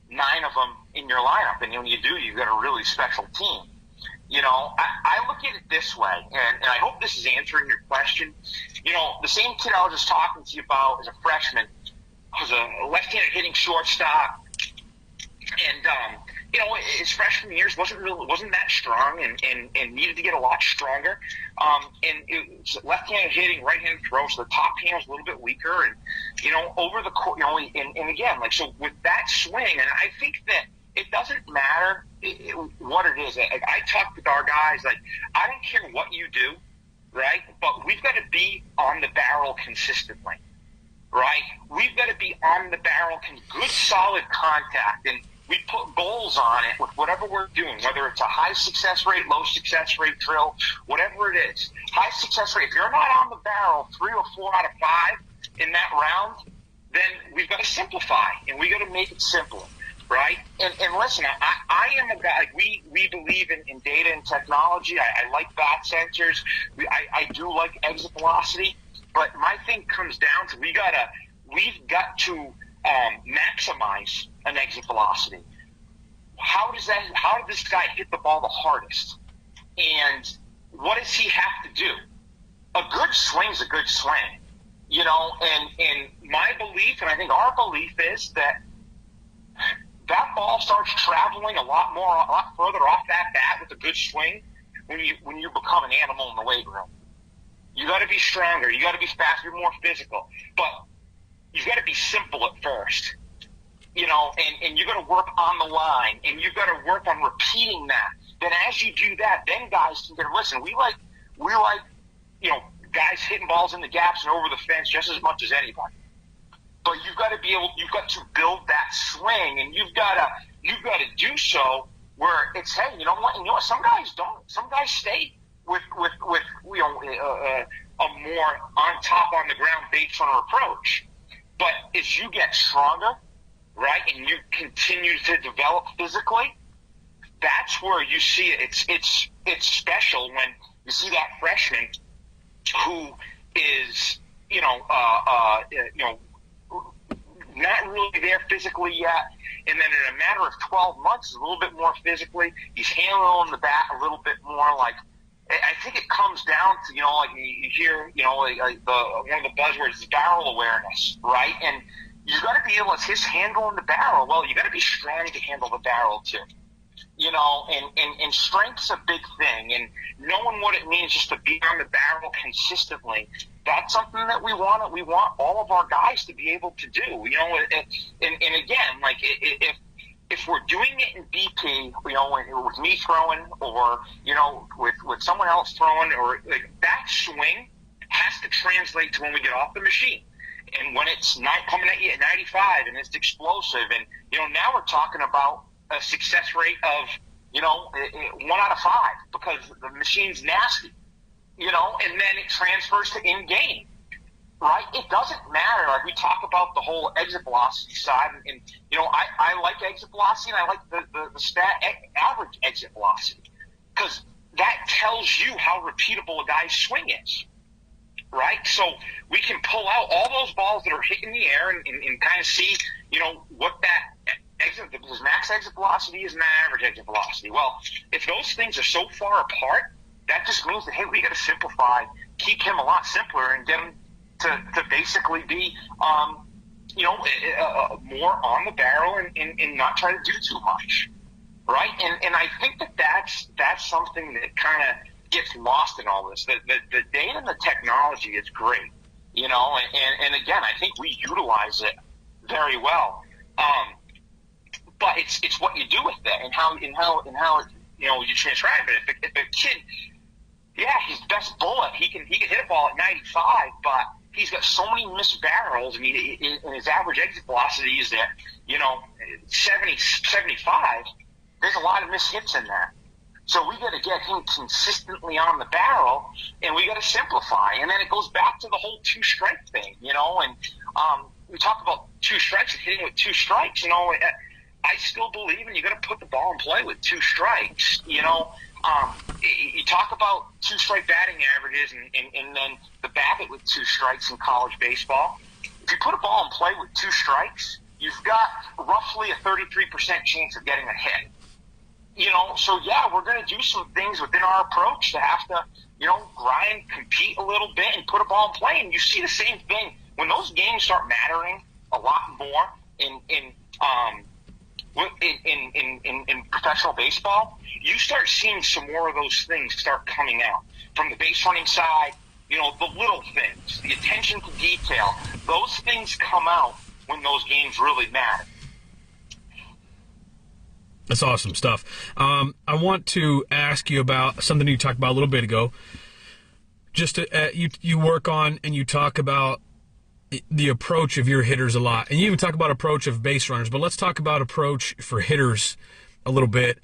Speaker 2: 9 of them in your lineup, and when you do, you've got a really special team. I look at it this way, and I hope this is answering your question. The same kid I was just talking to you about as a freshman was a left-handed hitting shortstop, and his freshman years wasn't that strong, and needed to get a lot stronger. And it was left-handed hitting, right-handed throw, so the top hand was a little bit weaker. And over the course, and again, like, so with that swing, and I think that it doesn't matter what it is. I talk with our guys, like, I don't care what you do, right? But we've got to be on the barrel consistently, right? We've got to be on the barrel, good solid contact, and we put goals on it with whatever we're doing, whether it's a high success rate, low success rate drill, whatever it is. High success rate, if you're not on the barrel 3 or 4 out of 5 in that round, then we've got to simplify, and we got to make it simpler, right? And listen, I am a guy, we believe in data and technology. I like bat sensors. I do like exit velocity, but my thing comes down to we've got to maximize an exit velocity. How did this guy hit the ball the hardest? And what does he have to do? A good swing's a good swing, and my belief, and I think our belief, is that ball starts traveling a lot further off that bat with a good swing when you become an animal in the weight room. You got to be stronger. You got to be faster, more physical. But you got to be simple at first, and you got to work on the line, and you got to work on repeating that. Then as you do that, then guys can get, listen, we like, guys hitting balls in the gaps and over the fence just as much as anybody. But you've got to build that swing, and you've got to do so where it's, hey, you know what? Some guys don't. Some guys stay with a more on top, on the ground base runner approach. But as you get stronger, right, and you continue to develop physically, that's where you see it. It's special when you see that freshman who is not really there physically yet, and then in a matter of 12 months is a little bit more physically. He's handling the bat a little bit more. Like, I think it comes down to, like you hear, one of the buzzwords is barrel awareness, right? And you got to be able to his handling the barrel. Well, you got to be strong to handle the barrel too, and strength's a big thing, and knowing what it means just to be on the barrel consistently. That's something that we want. We want all of our guys to be able to do, and again, like if we're doing it in BP, with me throwing, or with someone else throwing, or like that swing has to translate to when we get off the machine, and when it's not coming at you at 95 and it's explosive, and now we're talking about a success rate of 1 out of 5 because the machine's nasty, and then it transfers to in game. Right? It doesn't matter. Like, we talk about the whole exit velocity side, and I like exit velocity, and I like the stat average exit velocity, because that tells you how repeatable a guy's swing is. Right? So we can pull out all those balls that are hitting the air and kind of see, what that his max exit velocity is and that average exit velocity. Well, if those things are so far apart, that just means that, hey, we got to simplify, keep him a lot simpler, and get him to basically be, more on the barrel and not try to do too much, right? And I think that's something that kind of gets lost in all this. The data and the technology is great, and again, I think we utilize it very well. But it's what you do with it and how you transcribe it. If a kid, his best bullet, he can hit a ball at 95, but he's got so many missed barrels, and his average exit velocity is at 70, 75. There's a lot of missed hits in that. So we got to get him consistently on the barrel, and we got to simplify. And then it goes back to the whole 2-strike thing, and we talk about 2 strikes and hitting with 2 strikes. I still believe in you got to put the ball in play with 2 strikes. You talk about 2-strike batting averages and then the BABIP with 2 strikes in college baseball. If you put a ball in play with 2 strikes, you've got roughly a 33% chance of getting a hit. So we're going to do some things within our approach to have to, grind, compete a little bit, and put a ball in play. And you see the same thing when those games start mattering a lot more in professional baseball. You start seeing some more of those things start coming out from the base running side. The little things, the attention to detail. Those things come out when those games really matter.
Speaker 1: That's awesome stuff. I want to ask you about something you talked about a little bit ago. Just you work on and you talk about the approach of your hitters a lot. And you even talk about approach of base runners, but let's talk about approach for hitters a little bit.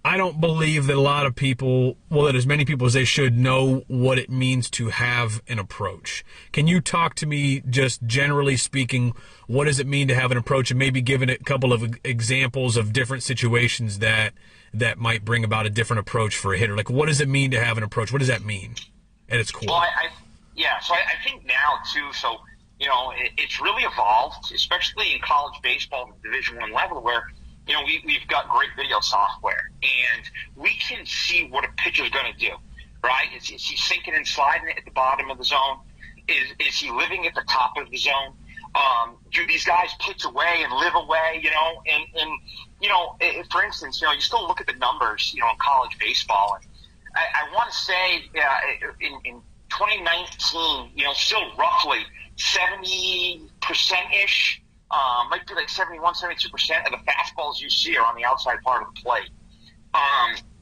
Speaker 1: I don't believe that a lot of people, well, that as many people as they should, know what it means to have an approach. Can you talk to me, just generally speaking, what does it mean to have an approach, and maybe give it a couple of examples of different situations that might bring about a different approach for a hitter? Like, what does it mean to have an approach? What does that mean at its core?
Speaker 2: Well, I think now, too, so, it's really evolved, especially in college baseball at the Division I level, where we've got great video software, and we can see what a pitcher's going to do, right? Is he sinking and sliding it at the bottom of the zone? Is he living at the top of the zone? Do these guys pitch away and live away, for instance, you still look at the numbers, in college baseball. And I want to say in 2019, still roughly 70%-ish, might be like 71, 72% of the fastballs you see are on the outside part of the plate.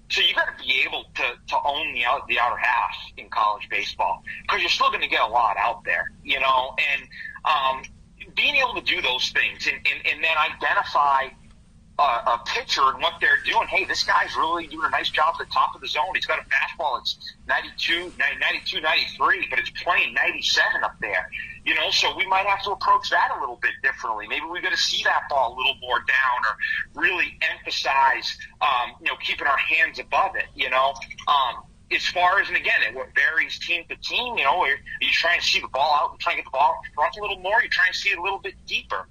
Speaker 2: So you got to be able to own the outer half in college baseball, because you're still going to get a lot out there, and being able to do those things and then identify a pitcher and what they're doing. Hey, this guy's really doing a nice job at the top of the zone. He's got a fastball that's 92, 93, but it's playing 97 up there. So we might have to approach that a little bit differently. Maybe we got to see that ball a little more down, or really emphasize, keeping our hands above it, as far as, and again, it varies team to team. Are you trying to see the ball out and trying to get the ball in front a little more? You're trying to see it a little bit deeper,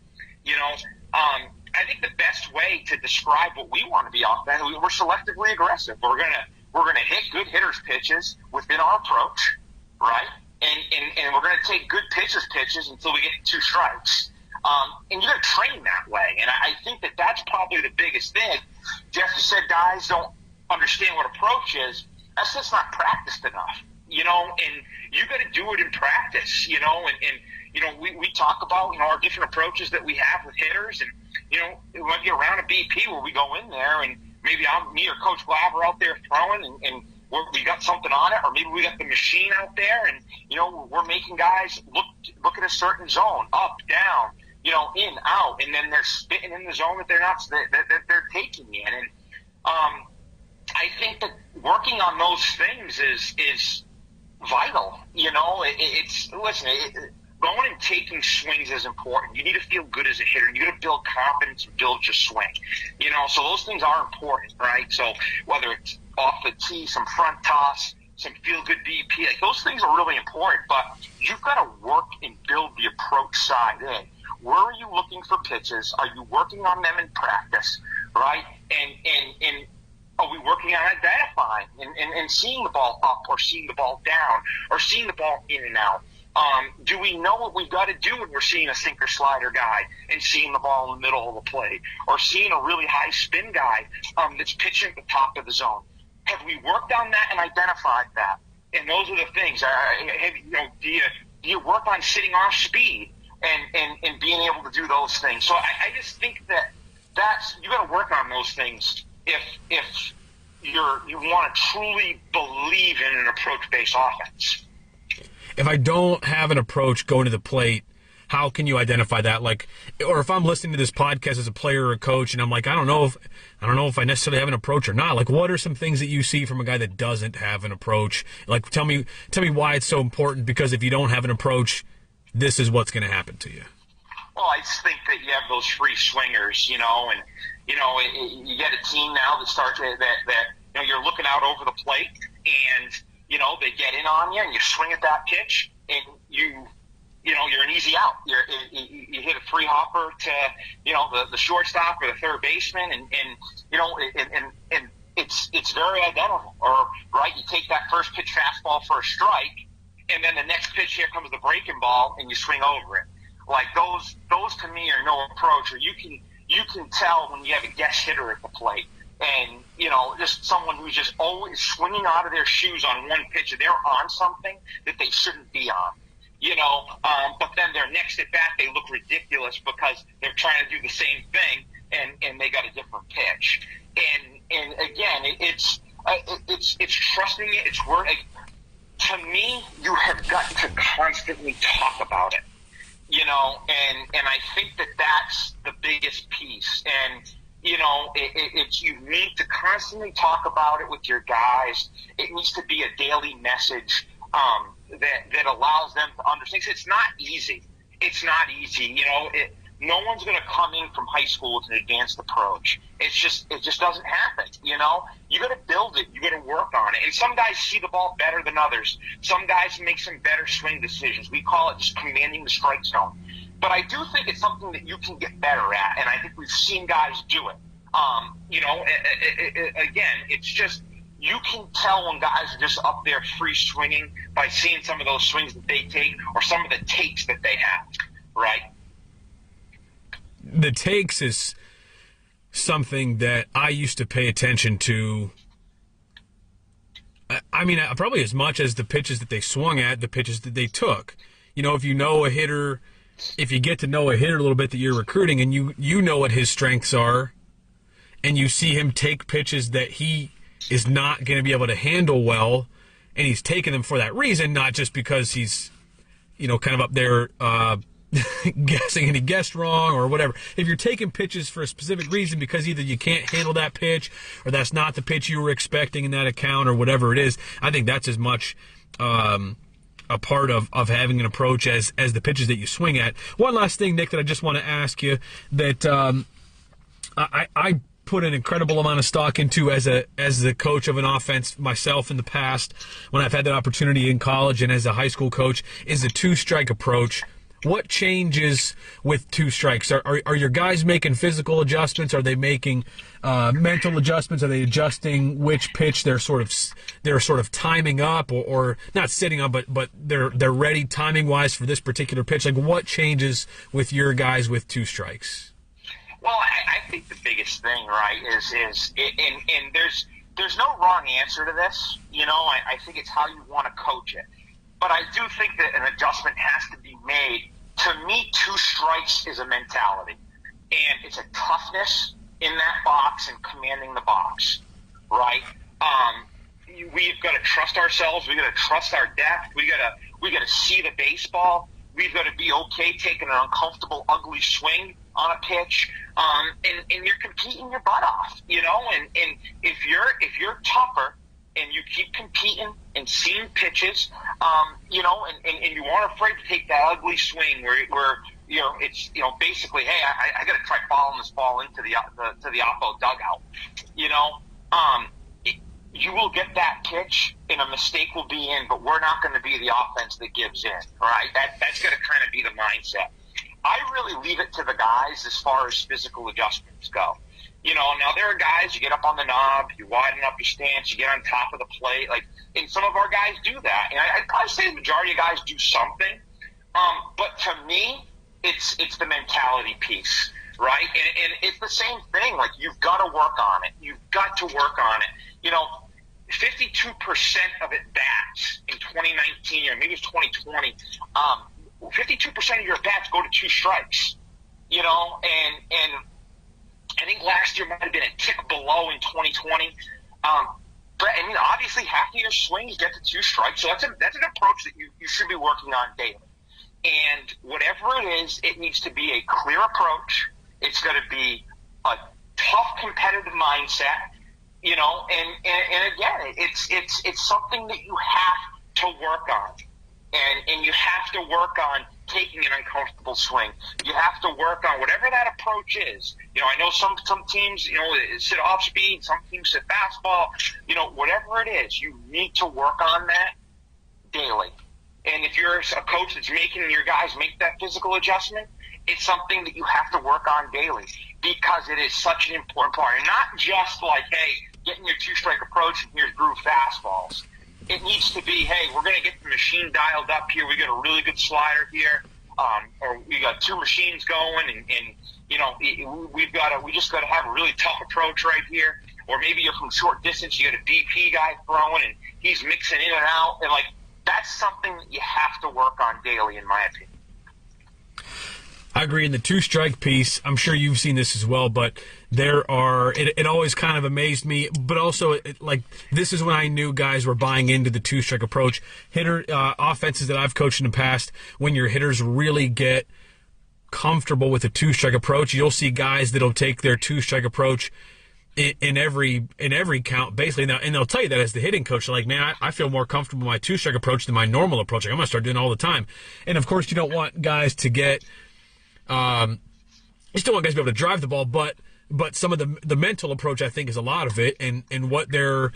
Speaker 2: I think the best way to describe what we want to be offense, we're selectively aggressive. We're gonna hit good hitters' pitches within our approach, right? And we're gonna take good pitchers' pitches until we get 2 strikes. And you got to train that way. And I think that's probably the biggest thing. Jeff said guys don't understand what approach is. That's just not practiced enough, and you got to do it in practice, and we talk about, our different approaches that we have with hitters, and, it might be around a BP where we go in there and maybe me or Coach Glav are out there throwing and we got something on it, or maybe we got the machine out there and, we're making guys look at a certain zone, up, down, in, out, and then they're spitting in the zone that they're taking in. And I think that working on those things is vital. Going and taking swings is important. You need to feel good as a hitter. You got to build confidence and build your swing. So those things are important, right? So whether it's off the tee, some front toss, some feel-good BP, like those things are really important. But you've got to work and build the approach side in. Where are you looking for pitches? Are you working on them in practice, right? And are we working on identifying and seeing the ball up or seeing the ball down or seeing the ball in and out? Do we know what we've got to do when we're seeing a sinker slider guy and seeing the ball in the middle of the plate, or seeing a really high spin guy that's pitching at the top of the zone? Have we worked on that and identified that? And those are the things. Do you work on sitting off speed and being able to do those things? So I just think that's you got to work on those things if you want to truly believe in an approach-based offense.
Speaker 1: If I don't have an approach going to the plate, how can you identify that? Like, or if I'm listening to this podcast as a player or a coach, and I'm like, I don't know if I necessarily have an approach or not. Like, what are some things that you see from a guy that doesn't have an approach? Like, tell me why it's so important. Because if you don't have an approach, this is what's going to happen to you.
Speaker 2: Well, I just think that you have those free swingers, and you get a team now that starts that you're looking out over the plate, and they get in on you, and you swing at that pitch, and you're an easy out. You hit a free hopper to the shortstop or the third baseman, and it's very identical. Or right, you take that first pitch fastball for a strike, and then the next pitch, here comes the breaking ball, and you swing over it. Like those to me are no approach. Or you can tell when you have a guest hitter at the plate. And, just someone who's just always swinging out of their shoes on one pitch, and they're on something that they shouldn't be on, but then their next at bat, they look ridiculous because they're trying to do the same thing and they got a different pitch. And again, it's trusting it. It's to me, you have got to constantly talk about it, you know, and I think that that's the biggest piece. And, you know, it's you need to constantly talk about it with your guys. It needs to be a daily message that allows them to understand. It's not easy. It's not easy. You know, no one's going to come in from high school with an advanced approach. It just doesn't happen. You know, you got to build it. You got to work on it. And some guys see the ball better than others. Some guys make some better swing decisions. We call it just commanding the strike zone. But I do think it's something that you can get better at, and I think we've seen guys do it. You know, again, it's just you can tell when guys are just up there free swinging by seeing some of those swings that they take or some of the takes that they have, right?
Speaker 1: The takes is something that I used to pay attention to. I mean, probably as much as the pitches that they swung at, the pitches that they took. You know, if you know a hitter, if you get to know a hitter a little bit that you're recruiting and you know what his strengths are and you see him take pitches that he is not going to be able to handle well and he's taking them for that reason, not just because he's, you know, kind of up there guessing and he guessed wrong or whatever. If you're taking pitches for a specific reason because either you can't handle that pitch or that's not the pitch you were expecting in that account or whatever it is, I think that's as much a part of having an approach as the pitches that you swing at. One last thing, Nick, that I just want to ask you that I put an incredible amount of stock into as the coach of an offense myself in the past when I've had that opportunity in college and as a high school coach is a two-strike approach. What changes with two strikes? Are your guys making physical adjustments? Are they making mental adjustments? Are they adjusting which pitch they're sort of timing up or not sitting on, but they're ready timing wise for this particular pitch? Like what changes with your guys with two strikes?
Speaker 2: Well, I think the biggest thing, right, is and there's no wrong answer to this. You know, I think it's how you want to coach it. But I do think that an adjustment has to be made. To me, two strikes is a mentality. And it's a toughness in that box and commanding the box, right? We've got to trust ourselves. We've got to trust our depth. We got to see the baseball. We've got to be okay taking an uncomfortable, ugly swing on a pitch. And you're competing your butt off, you know? And if you're tougher, and you keep competing and seeing pitches, you know, and you aren't afraid to take that ugly swing where you know, it's, you know, basically, hey, I got to try following this ball into the oppo dugout, you know, you will get that pitch and a mistake will be in, but we're not going to be the offense that gives in, right? That's going to kind of be the mindset. I really leave it to the guys as far as physical adjustments go. You know, now there are guys, you get up on the knob, you widen up your stance, you get on top of the plate, like, and some of our guys do that. And I'd probably say the majority of guys do something. But to me, it's the mentality piece, right? And it's the same thing. Like, you've got to work on it. You've got to work on it. You know, 52% of at-bats in 2019, or maybe it's 2020, 52% of your at-bats go to two strikes, you know, and I think last year might have been a tick below in 2020. But I mean, obviously, half of your swings get to two strikes, so that's an approach that you should be working on daily. And whatever it is, it needs to be a clear approach. It's got to be a tough, competitive mindset, you know. And again, it's something that you have to work on, and you have to work on taking an uncomfortable swing. You have to work on whatever that approach is. You know, I know some teams, you know, sit off speed, some teams sit fastball. You know, whatever it is, you need to work on that daily. And if you're a coach that's making your guys make that physical adjustment, it's something that you have to work on daily because it is such an important part. And not just like, hey, getting your two-strike approach and here's groove fastballs. It needs to be, hey, we're going to get the machine dialed up here. We got a really good slider here, or we got two machines going, and you know, we just got to have a really tough approach right here. Or maybe you're from short distance, you got a DP guy throwing, and he's mixing in and out, and like that's something that you have to work on daily, in my opinion.
Speaker 1: I agree. In the two-strike piece, I'm sure you've seen this as well, but it always kind of amazed me, but also, this is when I knew guys were buying into the two-strike approach. Offenses that I've coached in the past, when your hitters really get comfortable with the two-strike approach, you'll see guys that'll take their two-strike approach in every count, basically. Now, and they'll tell you that as the hitting coach, they're like, man, I feel more comfortable with my two-strike approach than my normal approach. Like, I'm going to start doing it all the time. And, of course, you don't want guys to get you still want guys to be able to drive the ball, but some of the mental approach, I think, is a lot of it, and what they're,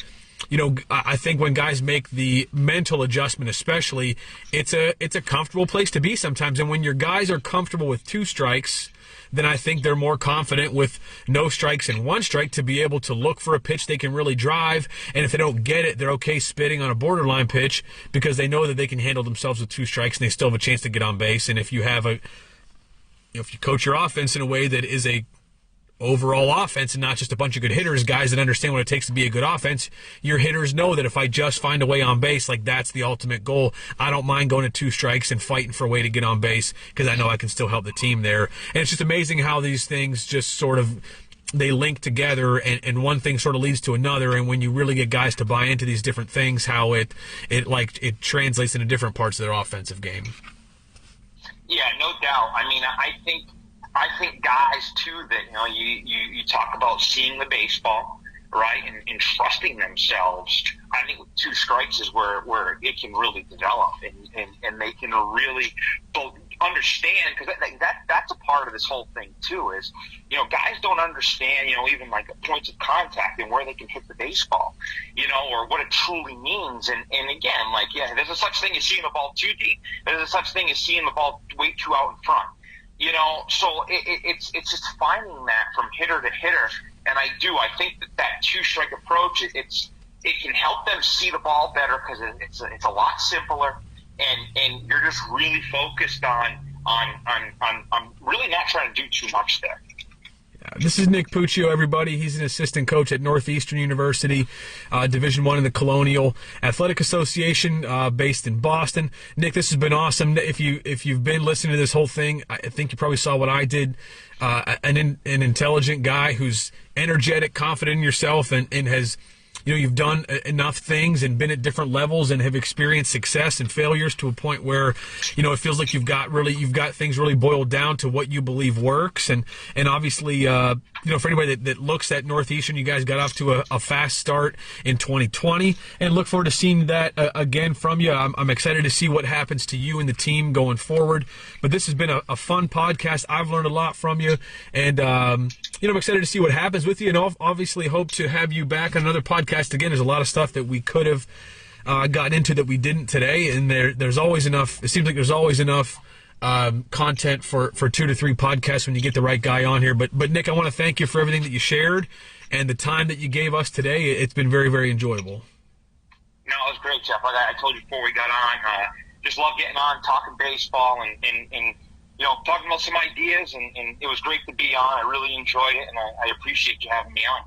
Speaker 1: I think when guys make the mental adjustment, especially, it's a comfortable place to be sometimes. And when your guys are comfortable with two strikes, then I think they're more confident with no strikes and one strike to be able to look for a pitch they can really drive. And if they don't get it, they're okay spitting on a borderline pitch because they know that they can handle themselves with two strikes and they still have a chance to get on base. And if you have if you coach your offense in a way that is a overall offense and not just a bunch of good hitters, guys that understand what it takes to be a good offense, your hitters know that if I just find a way on base, that's the ultimate goal. I don't mind going to two strikes and fighting for a way to get on base because I know I can still help the team there. And it's just amazing how these things just sort of, they link together, and one thing sort of leads to another. And when you really get guys to buy into these different things, how it translates into different parts of their offensive game.
Speaker 2: Yeah, no doubt. I mean, I think guys too that you talk about seeing the baseball, right, and trusting themselves. I think with two strikes is where it can really develop, and they can really both understand, because that's a part of this whole thing too. Is guys don't understand even points of contact and where they can hit the baseball, or what it truly means. And again, there's a such thing as seeing the ball too deep. There's a such thing as seeing the ball way too out in front. So it's just finding that from hitter to hitter. And I think that two-strike approach, it can help them see the ball better because it's a lot simpler, and you're just really focused on really not trying to do too much there.
Speaker 1: This is Nick Puccio, everybody. He's an assistant coach at Northeastern University, Division I in the Colonial Athletic Association, based in Boston. Nick, this has been awesome. If you've been listening to this whole thing, I think you probably saw what I did. An intelligent guy who's energetic, confident in yourself, and has, you've done enough things and been at different levels and have experienced success and failures to a point where, it feels like you've got things really boiled down to what you believe works. And obviously, for anybody that looks at Northeastern, you guys got off to a fast start in 2020, and look forward to seeing that again from you. I'm excited to see what happens to you and the team going forward. But this has been a fun podcast. I've learned a lot from you, and I'm excited to see what happens with you, and obviously hope to have you back on another podcast again. There's a lot of stuff that we could have gotten into that we didn't today, and there's always enough. It seems like there's always enough content for 2 to 3 podcasts when you get the right guy on here. But Nick, I want to thank you for everything that you shared and the time that you gave us today. It's been very, very enjoyable.
Speaker 2: No, it was great, Jeff. Like I told you before we got on, just love getting on, talking baseball, and talking about some ideas, and it was great to be on. I really enjoyed it, and I appreciate you having me on.